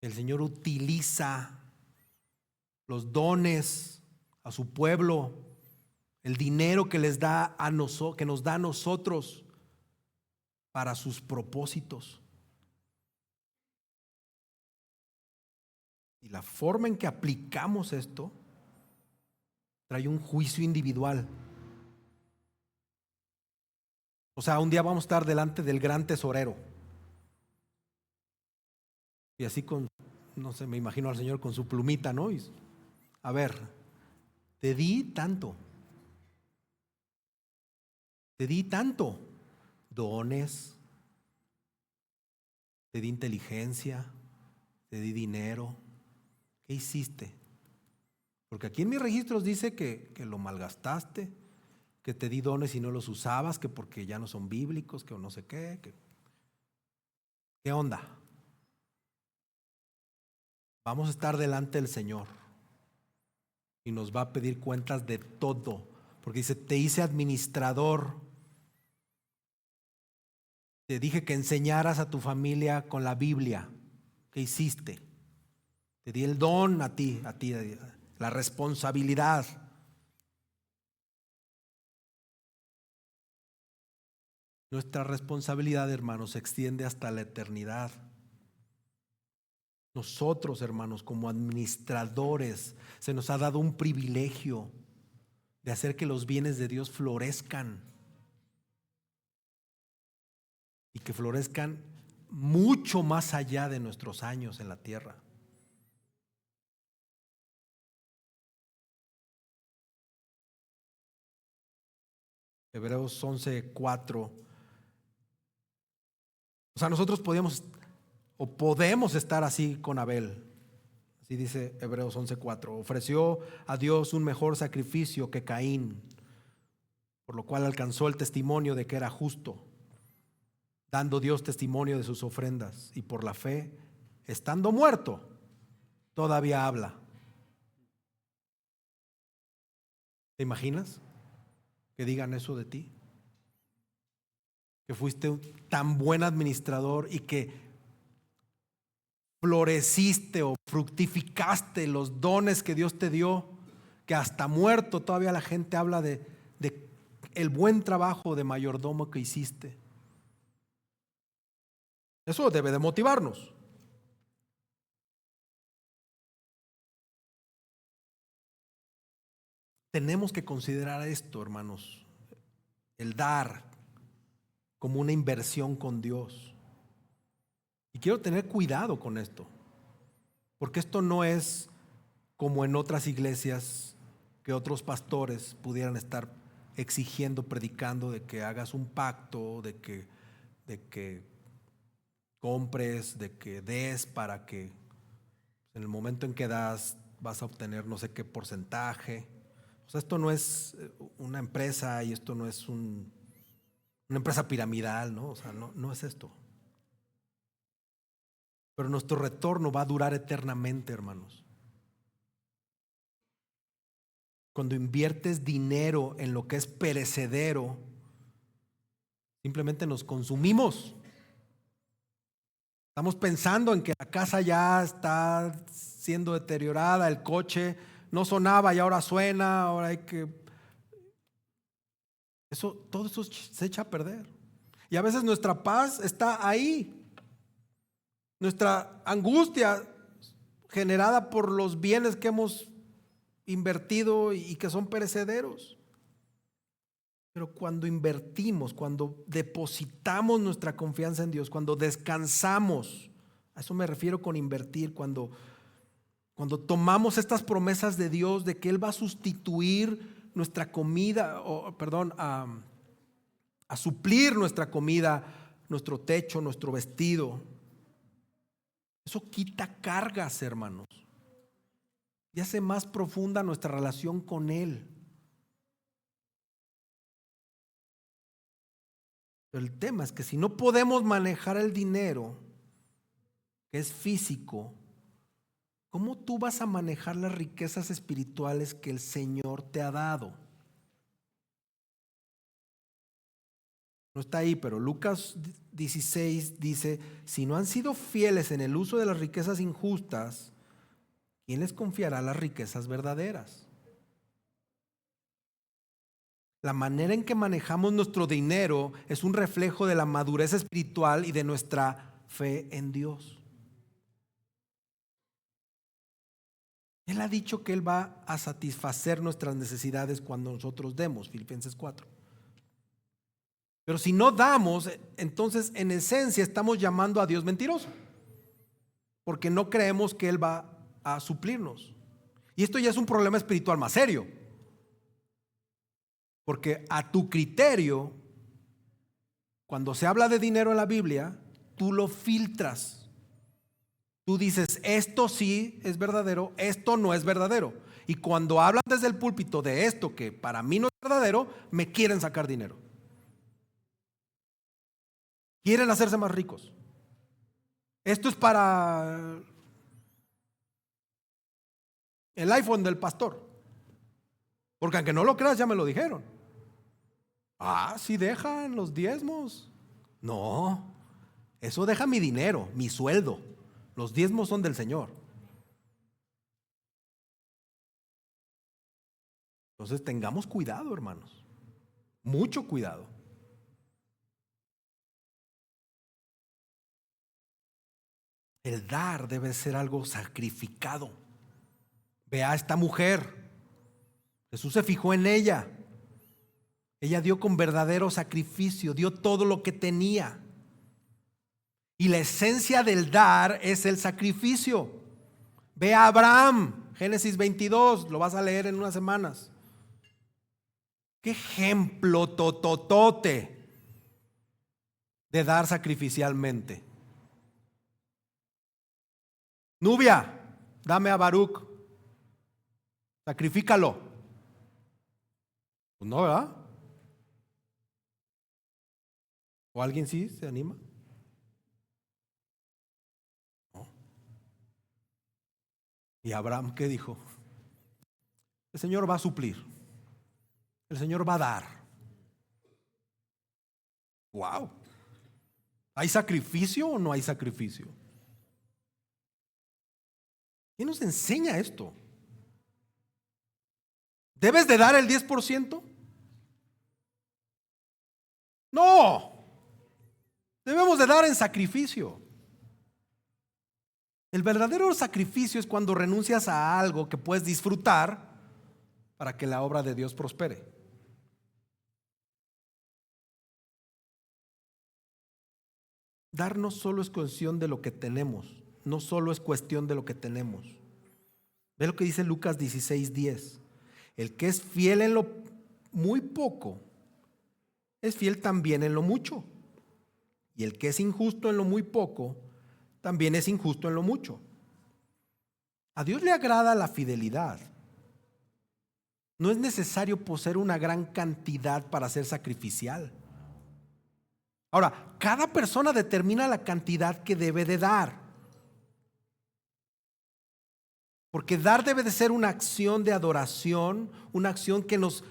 El Señor utiliza los dones a su pueblo el dinero que les da que nos da a nosotros para sus propósitos. Y la forma en que aplicamos esto trae un juicio individual. O sea, un día vamos a estar delante del gran tesorero. Y así no sé, me imagino al Señor con su plumita, ¿no? Y, a ver, te di tanto. Te di tanto. Dones, te di inteligencia, te di dinero. ¿Qué hiciste? Porque aquí en mis registros dice que lo malgastaste, que te di dones y no los usabas, que porque ya no son bíblicos, que no sé qué. ¿Qué onda? Vamos a estar delante del Señor y nos va a pedir cuentas de todo, porque dice, te hice administrador. Te dije que enseñaras a tu familia con la Biblia. ¿Qué hiciste? Te di el don a ti, la responsabilidad. Nuestra responsabilidad, hermanos, se extiende hasta la eternidad. Nosotros, hermanos, como administradores, se nos ha dado un privilegio de hacer que los bienes de Dios florezcan. Y que florezcan mucho más allá de nuestros años en la tierra. Hebreos 11:4. O sea, nosotros podemos estar así con Abel. Así dice Hebreos 11:4. Ofreció a Dios un mejor sacrificio que Caín, por lo cual alcanzó el testimonio de que era justo, dando Dios testimonio de sus ofrendas, y por la fe, estando muerto, todavía habla. ¿Te imaginas que digan eso de ti? Que fuiste un tan buen administrador y que floreciste o fructificaste los dones que Dios te dio, que hasta muerto todavía la gente habla de el buen trabajo de mayordomo que hiciste. Eso debe de motivarnos. Tenemos que considerar esto, hermanos, el dar como una inversión con Dios. Y quiero tener cuidado con esto, porque esto no es como en otras iglesias que otros pastores pudieran estar exigiendo, predicando de que hagas un pacto, de que compres, de que des para que en el momento en que das vas a obtener no sé qué porcentaje. O sea, esto no es una empresa y esto no es una empresa piramidal, ¿no? O sea, no es esto. Pero nuestro retorno va a durar eternamente, hermanos. Cuando inviertes dinero en lo que es perecedero, simplemente nos consumimos. Estamos pensando en que la casa ya está siendo deteriorada, el coche no sonaba y ahora suena, ahora hay que... todo eso se echa a perder. Y a veces nuestra paz está ahí. Nuestra angustia generada por los bienes que hemos invertido y que son perecederos. Pero cuando invertimos, cuando depositamos nuestra confianza en Dios, cuando descansamos, a eso me refiero con invertir, cuando tomamos estas promesas de Dios de que Él va a sustituir nuestra comida, a suplir nuestra comida, nuestro techo, nuestro vestido. Eso quita cargas, hermanos, y hace más profunda nuestra relación con Él. Pero el tema es que si no podemos manejar el dinero, que es físico, ¿cómo tú vas a manejar las riquezas espirituales que el Señor te ha dado? No está ahí, pero Lucas 16 dice, si no han sido fieles en el uso de las riquezas injustas, ¿quién les confiará las riquezas verdaderas? La manera en que manejamos nuestro dinero es un reflejo de la madurez espiritual y de nuestra fe en Dios. Él ha dicho que Él va a satisfacer nuestras necesidades cuando nosotros demos, Filipenses 4. Pero si no damos, entonces en esencia estamos llamando a Dios mentiroso, porque no creemos que Él va a suplirnos. Y esto ya es un problema espiritual más serio, porque a tu criterio, cuando se habla de dinero en la Biblia, tú lo filtras. Tú dices, esto sí es verdadero, esto no es verdadero. Y cuando hablan desde el púlpito de esto que para mí no es verdadero, me quieren sacar dinero. Quieren hacerse más ricos. Esto es para el iPhone del pastor. Porque aunque no lo creas, ya me lo dijeron. Sí dejan los diezmos. No, eso deja mi dinero, mi sueldo. Los diezmos son del Señor. Entonces tengamos cuidado, hermanos. Mucho cuidado. El dar debe ser algo sacrificado. Vea a esta mujer. Jesús se fijó en ella. Ella dio con verdadero sacrificio, dio todo lo que tenía. Y la esencia del dar es el sacrificio. Ve a Abraham, Génesis 22, lo vas a leer en unas semanas. Qué ejemplo tototote de dar sacrificialmente. Nubia, dame a Baruch, sacrifícalo. Pues no, ¿verdad? ¿O alguien sí se anima? No. ¿Y Abraham qué dijo? El Señor va a suplir. El Señor va a dar. Wow. ¿Hay sacrificio o no hay sacrificio? ¿Quién nos enseña esto? ¿Debes de dar el 10%? No. Debemos de dar en sacrificio. El verdadero sacrificio es cuando renuncias a algo que puedes disfrutar para que la obra de Dios prospere. Dar no solo es cuestión de lo que tenemos, no solo es cuestión de lo que tenemos. Ve lo que dice Lucas 16:10. El que es fiel en lo muy poco, es fiel también en lo mucho. Y el que es injusto en lo muy poco, también es injusto en lo mucho. A Dios le agrada la fidelidad. No es necesario poseer una gran cantidad para ser sacrificial. Ahora, cada persona determina la cantidad que debe de dar. Porque dar debe de ser una acción de adoración, una acción que nos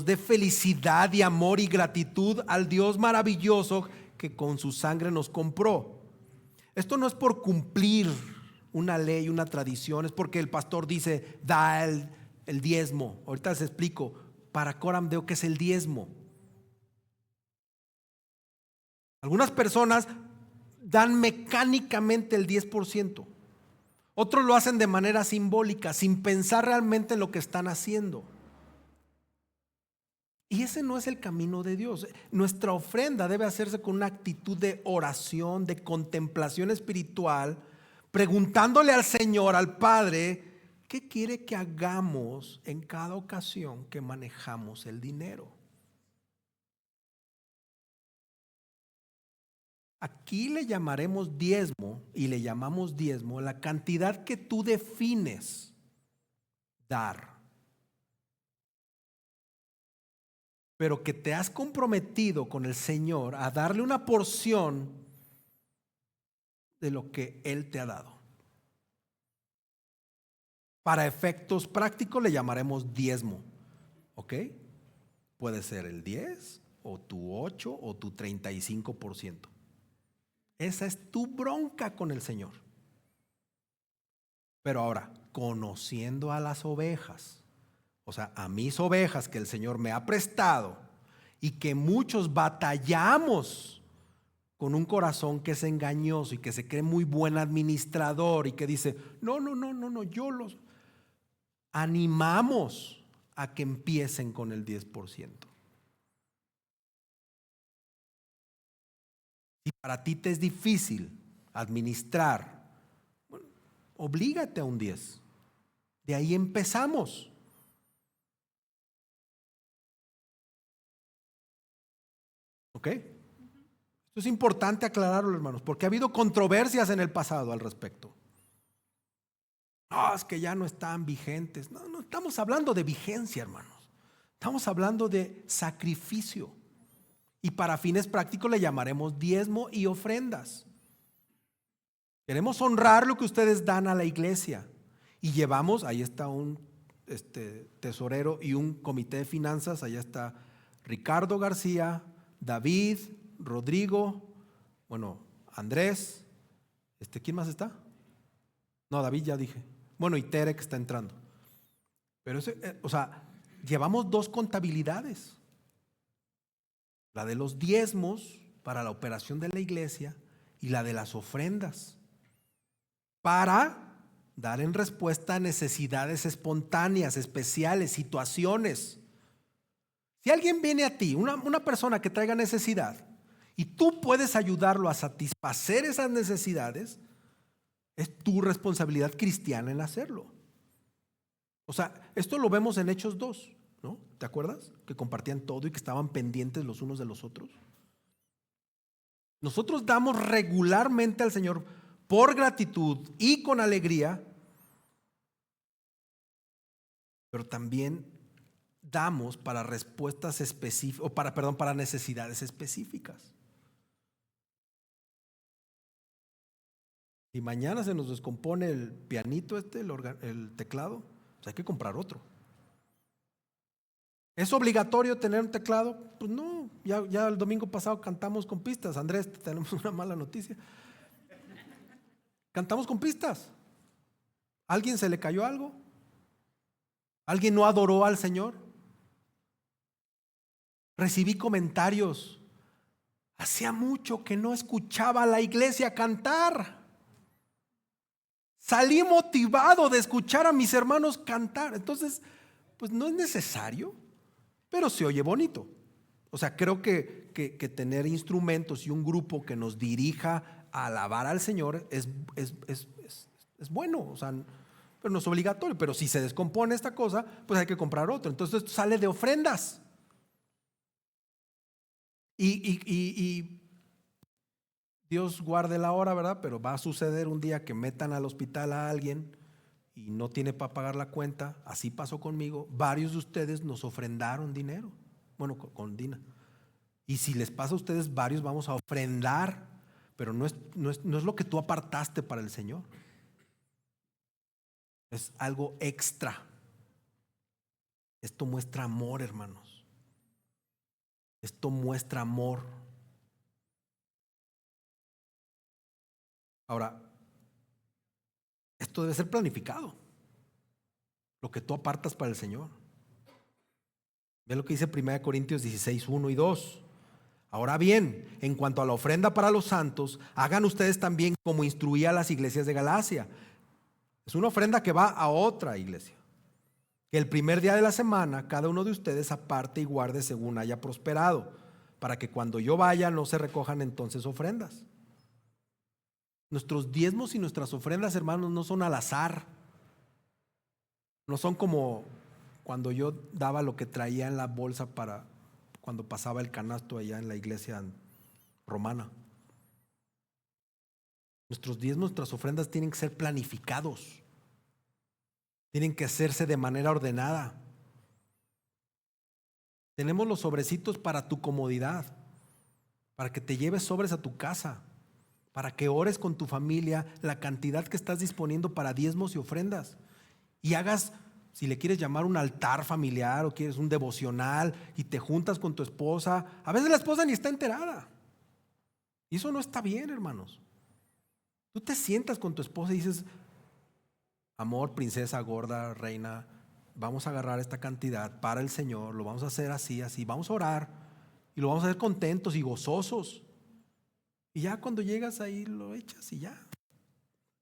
dé felicidad y amor y gratitud al Dios maravilloso que con su sangre nos compró. Esto no es por cumplir una ley, una tradición, es porque el pastor dice, da el diezmo. Ahorita les explico para Coram Deo qué es el diezmo. Algunas personas dan mecánicamente el 10%. Otros lo hacen de manera simbólica, sin pensar realmente en lo que están haciendo. Y ese no es el camino de Dios. Nuestra ofrenda debe hacerse con una actitud de oración, de contemplación espiritual, preguntándole al Señor, al Padre, ¿qué quiere que hagamos en cada ocasión que manejamos el dinero? Aquí le llamaremos diezmo y le llamamos diezmo la cantidad que tú defines dar, pero que te has comprometido con el Señor a darle una porción de lo que Él te ha dado. Para efectos prácticos le llamaremos diezmo, ¿ok? Puede ser el 10 o tu 8 o tu 35%. Esa es tu bronca con el Señor. Pero ahora, conociendo a las ovejas, o sea, a mis ovejas que el Señor me ha prestado, y que muchos batallamos con un corazón que es engañoso y que se cree muy buen administrador y que dice, no, yo los animamos a que empiecen con el 10%. Si para ti te es difícil administrar, bueno, oblígate a un 10. De ahí empezamos. ¿Ok? Esto es importante aclararlo, hermanos, porque ha habido controversias en el pasado al respecto. No, es que ya no están vigentes. No estamos hablando de vigencia, hermanos. Estamos hablando de sacrificio. Y para fines prácticos le llamaremos diezmo y ofrendas. Queremos honrar lo que ustedes dan a la iglesia. Y llevamos, ahí está un tesorero y un comité de finanzas. Allá está Ricardo García, David, Rodrigo, bueno, Andrés. ¿Quién más está? No, David ya dije. Bueno, y Tere que está entrando. Pero llevamos 2 contabilidades. La de los diezmos para la operación de la iglesia y la de las ofrendas para dar en respuesta a necesidades espontáneas, especiales, situaciones. Si alguien viene a ti, una persona que traiga necesidad, y tú puedes ayudarlo a satisfacer esas necesidades, es tu responsabilidad cristiana en hacerlo. Esto lo vemos en Hechos 2, ¿no? ¿Te acuerdas? Que compartían todo y que estaban pendientes los unos de los otros. Nosotros damos regularmente al Señor por gratitud y con alegría, pero también damos para respuestas específicas, para necesidades específicas. Si mañana se nos descompone el pianito el teclado, pues hay que comprar otro. ¿Es obligatorio tener un teclado? Pues no, ya el domingo pasado cantamos con pistas. Andrés, tenemos una mala noticia. Cantamos con pistas. ¿A alguien se le cayó algo? ¿Alguien no adoró al Señor? Recibí comentarios. Hacía mucho que no escuchaba a la iglesia cantar. Salí motivado de escuchar a mis hermanos cantar. Entonces, pues no es necesario, pero se oye bonito. Creo que tener instrumentos y un grupo que nos dirija a alabar al Señor es bueno, pero no es obligatorio. Pero si se descompone esta cosa, pues hay que comprar otro. Entonces esto sale de ofrendas. Y Dios guarde la hora, ¿verdad? Pero va a suceder un día que metan al hospital a alguien y no tiene para pagar la cuenta. Así pasó conmigo. Varios de ustedes nos ofrendaron dinero. Bueno, con Dina. Y si les pasa a ustedes, varios vamos a ofrendar, pero no es lo que tú apartaste para el Señor. Es algo extra. Esto muestra amor, hermanos. Esto muestra amor. Ahora, esto debe ser planificado. Lo que tú apartas para el Señor. Ve lo que dice 1 Corintios 16, 1 y 2. Ahora bien, en cuanto a la ofrenda para los santos, hagan ustedes también como instruía a las iglesias de Galacia. Es una ofrenda que va a otra iglesia. Que el primer día de la semana, cada uno de ustedes aparte y guarde según haya prosperado, para que cuando yo vaya no se recojan entonces ofrendas. Nuestros diezmos y nuestras ofrendas, hermanos, no son al azar. No son como cuando yo daba lo que traía en la bolsa para cuando pasaba el canasto allá en la iglesia romana. Nuestros diezmos, nuestras ofrendas tienen que ser planificados. Tienen que hacerse de manera ordenada. Tenemos los sobrecitos para tu comodidad, para que te lleves sobres a tu casa, para que ores con tu familia la cantidad que estás disponiendo para diezmos y ofrendas. Y hagas, si le quieres llamar un altar familiar o quieres un devocional y te juntas con tu esposa. A veces la esposa ni está enterada. Y eso no está bien, hermanos. Tú te sientas con tu esposa y dices, amor, princesa, gorda, reina, vamos a agarrar esta cantidad para el Señor, lo vamos a hacer así, vamos a orar. y lo vamos a hacer contentos y gozosos. Y ya cuando llegas ahí lo echas y ya.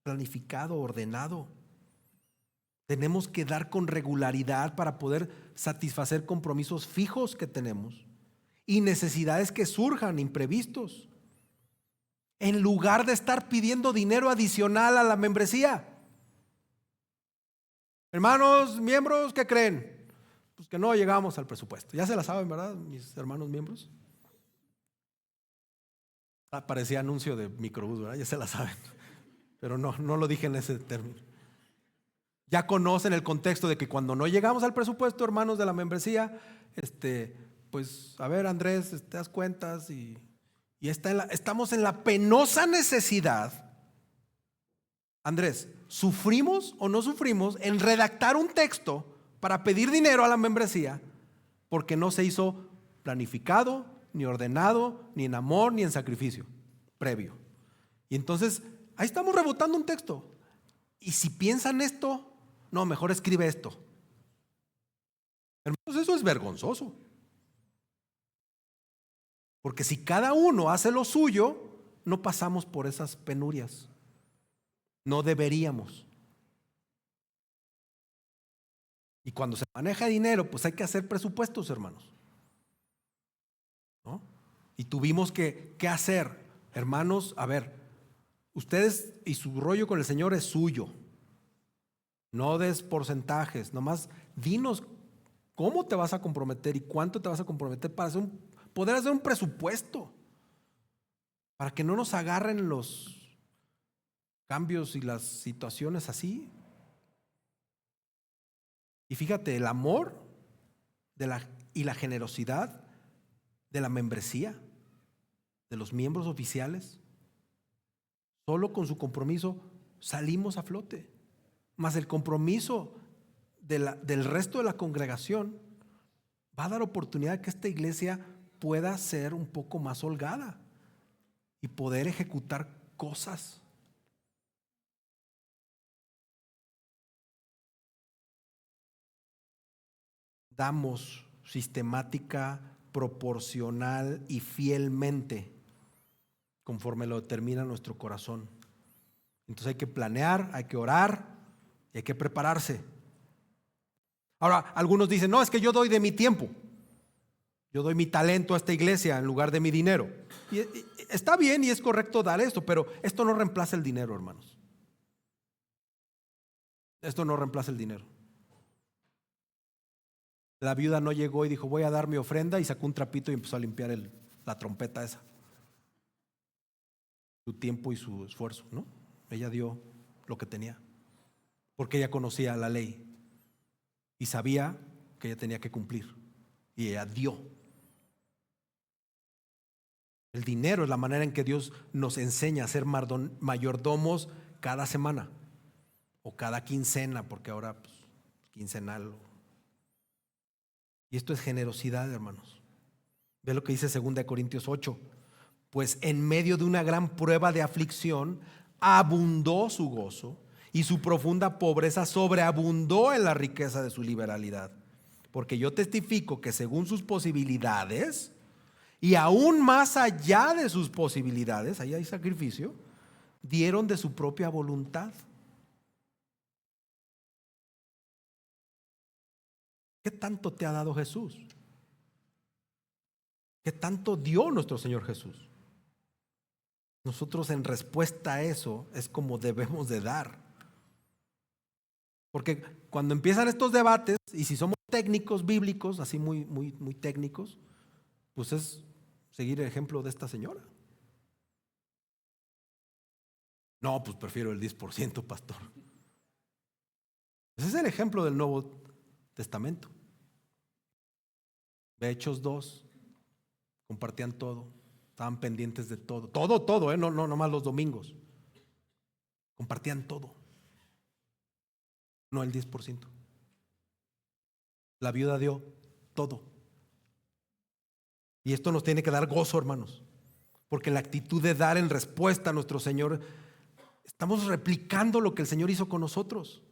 Planificado, ordenado. Tenemos que dar con regularidad para poder satisfacer compromisos fijos que tenemos y necesidades que surjan, imprevistos, en lugar de estar pidiendo dinero adicional a la membresía. Hermanos, miembros, ¿qué creen? Pues que no llegamos al presupuesto. Ya se la saben, ¿verdad, mis hermanos miembros? Parecía anuncio de microbús, ¿verdad? Ya se la saben. Pero no lo dije en ese término. Ya conocen el contexto de que cuando no llegamos al presupuesto, hermanos de la membresía, pues a ver, Andrés, te das cuentas y estamos en la penosa necesidad. Andrés, ¿sufrimos o no sufrimos en redactar un texto para pedir dinero a la membresía porque no se hizo planificado, ni ordenado, ni en amor, ni en sacrificio previo? Y entonces ahí estamos rebotando un texto. Y si piensan esto, no, mejor escribe esto. Hermanos, eso es vergonzoso. Porque si cada uno hace lo suyo, no pasamos por esas penurias. No deberíamos. Y cuando se maneja dinero, pues hay que hacer presupuestos, hermanos, ¿no? Y tuvimos que hacer, hermanos, a ver, ustedes y su rollo con el Señor es suyo. No des porcentajes, nomás dinos cómo te vas a comprometer y cuánto te vas a comprometer para poder hacer un presupuesto, para que no nos agarren los cambios y las situaciones así. Y fíjate, el amor y la generosidad de la membresía, de los miembros oficiales, solo con su compromiso salimos a flote. Más el compromiso del resto de la congregación va a dar oportunidad que esta iglesia pueda ser un poco más holgada y poder ejecutar cosas. Damos sistemática, proporcional y fielmente conforme lo determina nuestro corazón. Entonces hay que planear, hay que orar y hay que prepararse. Ahora, algunos dicen, no, es que yo doy de mi tiempo, yo doy mi talento a esta iglesia en lugar de mi dinero. Y está bien y es correcto dar esto, pero esto no reemplaza el dinero, hermanos. Esto no reemplaza el dinero. La viuda no llegó y dijo, voy a dar mi ofrenda, y sacó un trapito y empezó a limpiar la trompeta esa. Su tiempo y su esfuerzo, ¿no? Ella dio lo que tenía, porque ella conocía la ley y sabía que ella tenía que cumplir, y ella dio. El dinero es la manera en que Dios nos enseña a ser mayordomos cada semana o cada quincena, porque ahora pues, quincenal. Y esto es generosidad, hermanos. Ve lo que dice 2 Corintios 8. Pues en medio de una gran prueba de aflicción abundó su gozo, y su profunda pobreza sobreabundó en la riqueza de su liberalidad. Porque yo testifico que según sus posibilidades, y aún más allá de sus posibilidades, ahí hay sacrificio, dieron de su propia voluntad. ¿Qué tanto te ha dado Jesús? ¿Qué tanto dio nuestro Señor Jesús? Nosotros en respuesta a eso es como debemos de dar. Porque cuando empiezan estos debates, y si somos técnicos bíblicos, así muy técnicos, pues es seguir el ejemplo de esta señora. No, pues prefiero el 10%, pastor. Ese es el ejemplo del Nuevo Testamento. Ve Hechos 2, compartían todo, estaban pendientes de todo, todo, no nomás los domingos. Compartían todo, no el 10%. La viuda dio todo. Y esto nos tiene que dar gozo, hermanos, porque la actitud de dar en respuesta a nuestro Señor, estamos replicando lo que el Señor hizo con nosotros.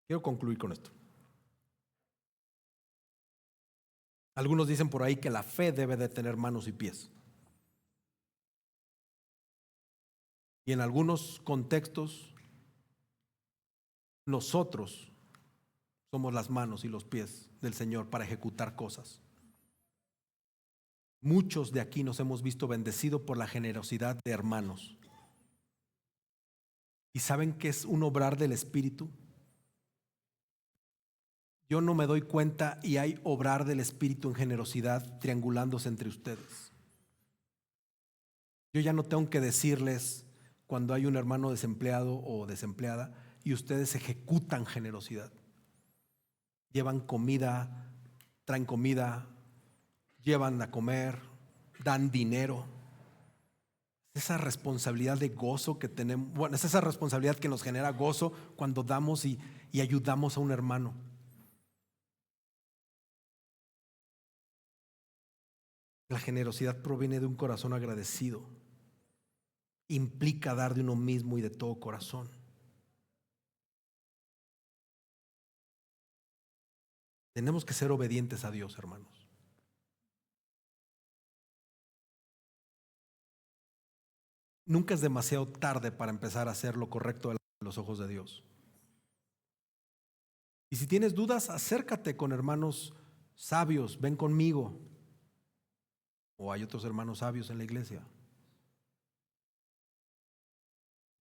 Quiero concluir con esto. Algunos dicen por ahí que la fe debe de tener manos y pies. Y en algunos contextos, nosotros somos las manos y los pies del Señor para ejecutar cosas. Muchos de aquí nos hemos visto bendecidos por la generosidad de hermanos. ¿Y saben qué es un obrar del Espíritu? Yo no me doy cuenta y hay obrar del Espíritu en generosidad triangulándose entre ustedes. Yo ya no tengo que decirles cuando hay un hermano desempleado o desempleada y ustedes ejecutan generosidad. Llevan comida, traen comida, llevan a comer, dan dinero. Esa responsabilidad de gozo que tenemos, bueno, es esa responsabilidad que nos genera gozo cuando damos y ayudamos a un hermano. La generosidad proviene de un corazón agradecido. Implica dar de uno mismo y de todo corazón. Tenemos que ser obedientes a Dios, hermanos. Nunca es demasiado tarde para empezar a hacer lo correcto a los ojos de Dios. Y si tienes dudas, acércate con hermanos sabios, ven conmigo. O hay otros hermanos sabios en la iglesia.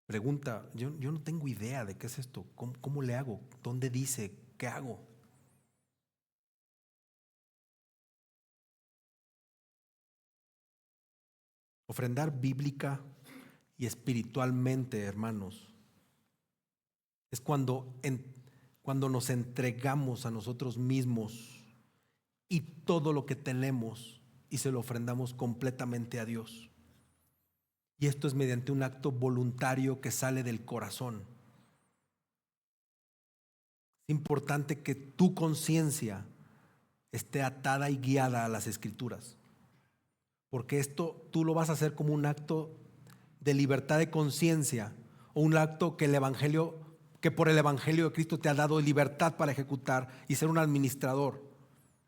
Pregunta, yo no tengo idea de qué es esto, ¿cómo le hago? ¿Dónde dice? ¿Qué hago? Ofrendar bíblica y espiritualmente, hermanos, es cuando nos entregamos a nosotros mismos y todo lo que tenemos y se lo ofrendamos completamente a Dios. Y esto es mediante un acto voluntario que sale del corazón. Es importante que tu conciencia esté atada y guiada a las Escrituras, porque esto tú lo vas a hacer como un acto de libertad de conciencia o un acto que por el Evangelio de Cristo te ha dado libertad para ejecutar y ser un administrador.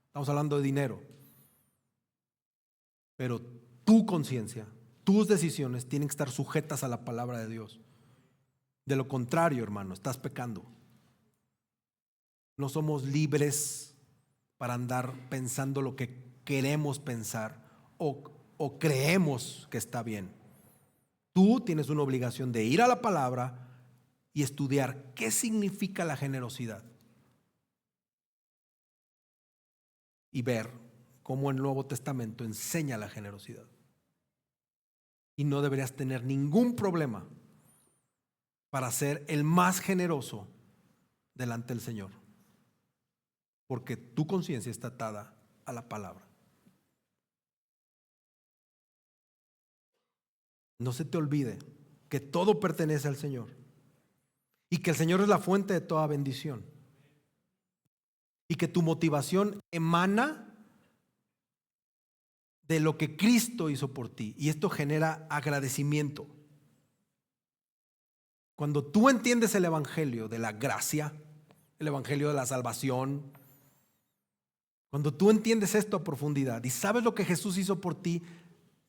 Estamos hablando de dinero. Pero tu conciencia, tus decisiones tienen que estar sujetas a la palabra de Dios. De lo contrario, hermano, estás pecando. No somos libres para andar pensando lo que queremos pensar o creemos que está bien. Tú tienes una obligación de ir a la palabra y estudiar qué significa la generosidad y ver cómo el Nuevo Testamento enseña la generosidad. Y no deberías tener ningún problema para ser el más generoso delante del Señor, porque tu conciencia está atada a la palabra. No se te olvide que todo pertenece al Señor y que el Señor es la fuente de toda bendición y que tu motivación emana de lo que Cristo hizo por ti, y esto genera agradecimiento. Cuando tú entiendes el evangelio de la gracia, el evangelio de la salvación, cuando tú entiendes esto a profundidad y sabes lo que Jesús hizo por ti,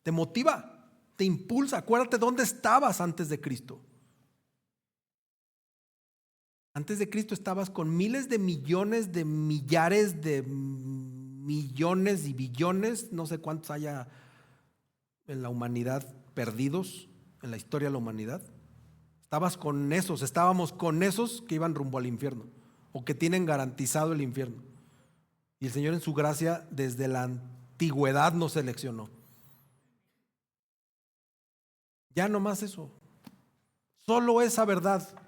te motiva, te impulsa. Acuérdate dónde estabas antes de Cristo. Antes de Cristo estabas con miles de millones de millares de millones y billones, no sé cuántos haya en la humanidad perdidos, en la historia de la humanidad. Estábamos con esos que iban rumbo al infierno o que tienen garantizado el infierno. Y el Señor en su gracia desde la antigüedad nos seleccionó. Ya no más eso. Solo esa verdad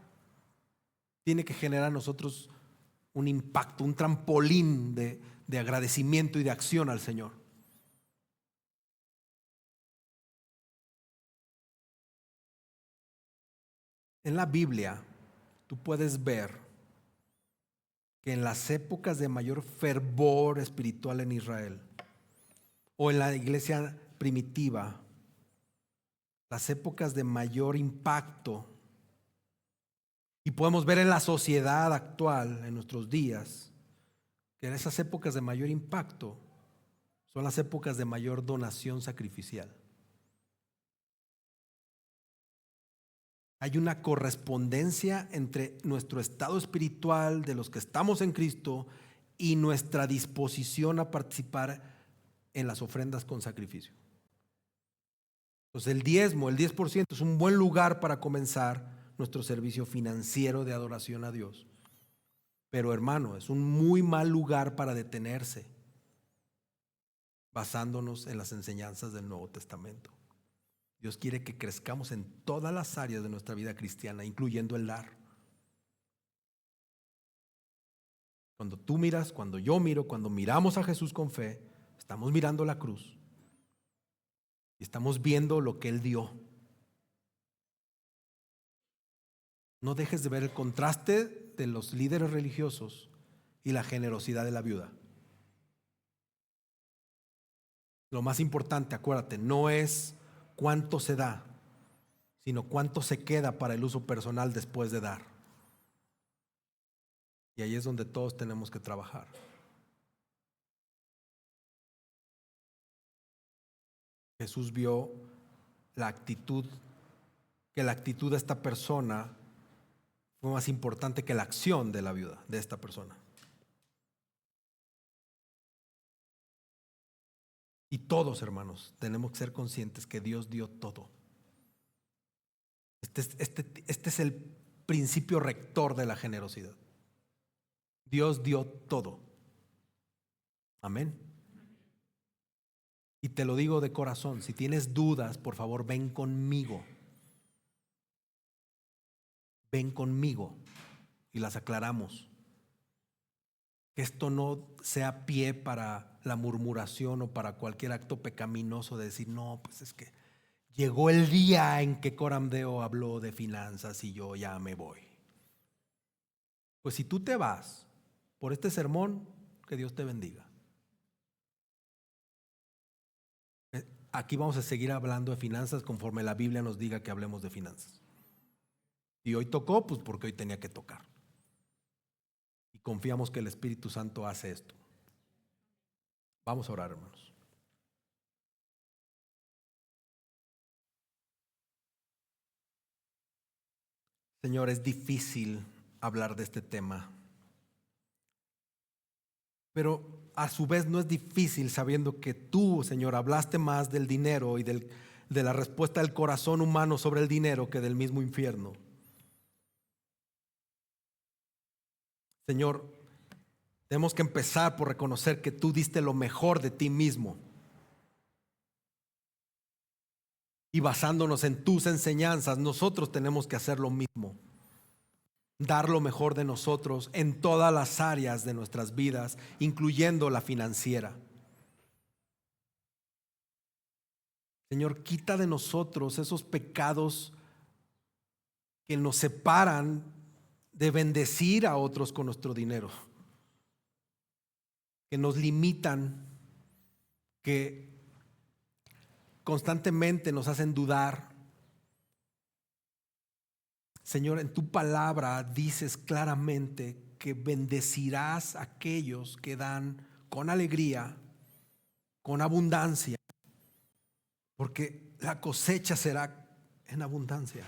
tiene que generar en nosotros un impacto, un trampolín de agradecimiento y de acción al Señor. En la Biblia tú puedes ver que en las épocas de mayor fervor espiritual en Israel o en la iglesia primitiva, las épocas de mayor impacto Y podemos ver en la sociedad actual, en nuestros días, que en esas épocas de mayor impacto son las épocas de mayor donación sacrificial. Hay una correspondencia entre nuestro estado espiritual de los que estamos en Cristo y nuestra disposición a participar en las ofrendas con sacrificio. Entonces el diezmo, el 10% es un buen lugar para comenzar nuestro servicio financiero de adoración a Dios. Pero hermano, es un muy mal lugar para detenerse basándonos en las enseñanzas del Nuevo Testamento. Dios quiere que crezcamos en todas las áreas de nuestra vida cristiana, incluyendo el dar. Cuando tú miras, cuando yo miro, cuando miramos a Jesús con fe, estamos mirando la cruz y estamos viendo lo que Él dio. No dejes de ver el contraste de los líderes religiosos y la generosidad de la viuda. Lo más importante, acuérdate, no es cuánto se da, sino cuánto se queda para el uso personal después de dar. Y ahí es donde todos tenemos que trabajar. Jesús vio la actitud de esta persona fue más importante que la acción de la viuda, de esta persona. Y todos, hermanos, tenemos que ser conscientes que Dios dio todo. Este es el principio rector de la generosidad. Dios dio todo. Amén. Y te lo digo de corazón, si tienes dudas, por favor, ven conmigo. Ven conmigo y las aclaramos. Que esto no sea pie para la murmuración o para cualquier acto pecaminoso de decir, no, pues es que llegó el día en que Coram Deo habló de finanzas y yo ya me voy. Pues si tú te vas por este sermón, que Dios te bendiga. Aquí vamos a seguir hablando de finanzas conforme la Biblia nos diga que hablemos de finanzas. Y hoy tocó, pues porque hoy tenía que tocar. Y confiamos que el Espíritu Santo hace esto. Vamos a orar, hermanos. Señor, es difícil hablar de este tema, pero a su vez no es difícil sabiendo que tú, Señor, hablaste más del dinero y de la respuesta del corazón humano sobre el dinero que del mismo infierno. Señor, tenemos que empezar por reconocer que tú diste lo mejor de ti mismo. Y basándonos en tus enseñanzas, nosotros tenemos que hacer lo mismo. Dar lo mejor de nosotros en todas las áreas de nuestras vidas, incluyendo la financiera. Señor, quita de nosotros esos pecados que nos separan de bendecir a otros con nuestro dinero, que nos limitan, que constantemente nos hacen dudar. Señor, en tu palabra dices claramente que bendecirás a aquellos que dan con alegría, con abundancia, porque la cosecha será en abundancia.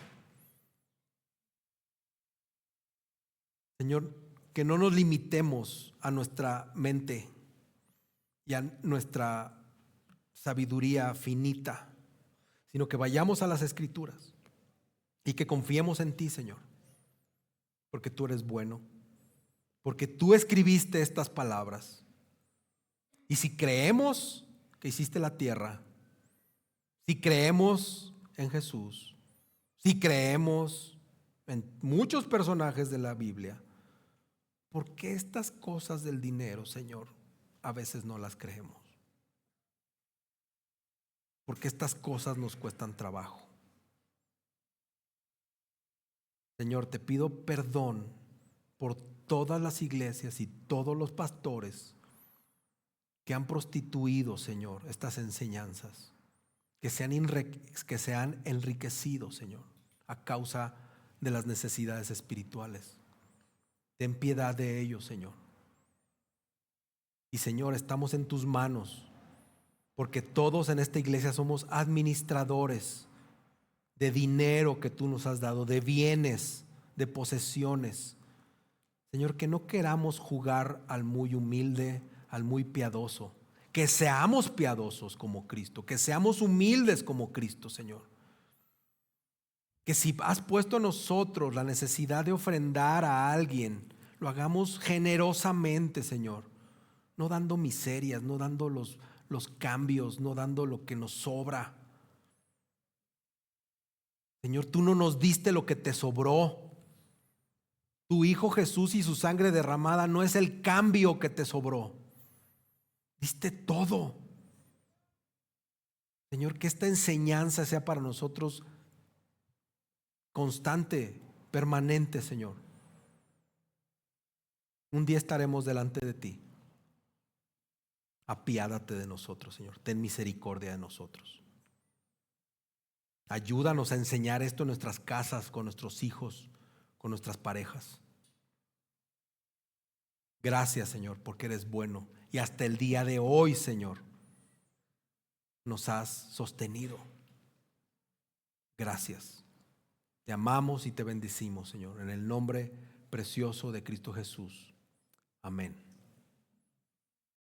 Señor, que no nos limitemos a nuestra mente y a nuestra sabiduría finita, sino que vayamos a las Escrituras y que confiemos en ti, Señor, porque tú eres bueno, porque tú escribiste estas palabras. Y si creemos que hiciste la tierra, si creemos en Jesús, si creemos en muchos personajes de la Biblia, ¿por qué estas cosas del dinero, Señor, a veces no las creemos? Porque estas cosas nos cuestan trabajo. Señor, te pido perdón por todas las iglesias y todos los pastores que han prostituido, Señor, estas enseñanzas, que se han enriquecido, Señor, a causa de las necesidades espirituales. Ten piedad de ellos, Señor. Y Señor, estamos en tus manos, porque todos en esta iglesia somos administradores de dinero que tú nos has dado, de bienes, de posesiones. Señor, que no queramos jugar al muy humilde, al muy piadoso. Que seamos piadosos como Cristo, que seamos humildes como Cristo, Señor. Que si has puesto a nosotros la necesidad de ofrendar a alguien, lo hagamos generosamente, Señor. No dando miserias, no dando los cambios, no dando lo que nos sobra. Señor, tú no nos diste lo que te sobró. Tu Hijo Jesús y su sangre derramada no es el cambio que te sobró. Diste todo. Señor, que esta enseñanza sea para nosotros constante, permanente, Señor. Un día estaremos delante de ti. Apiádate de nosotros, Señor. Ten misericordia de nosotros. Ayúdanos a enseñar esto en nuestras casas, con nuestros hijos, con nuestras parejas. Gracias, Señor, porque eres bueno. Y hasta el día de hoy, Señor, nos has sostenido. Gracias. Te amamos y te bendecimos, Señor, en el nombre precioso de Cristo Jesús. Amén.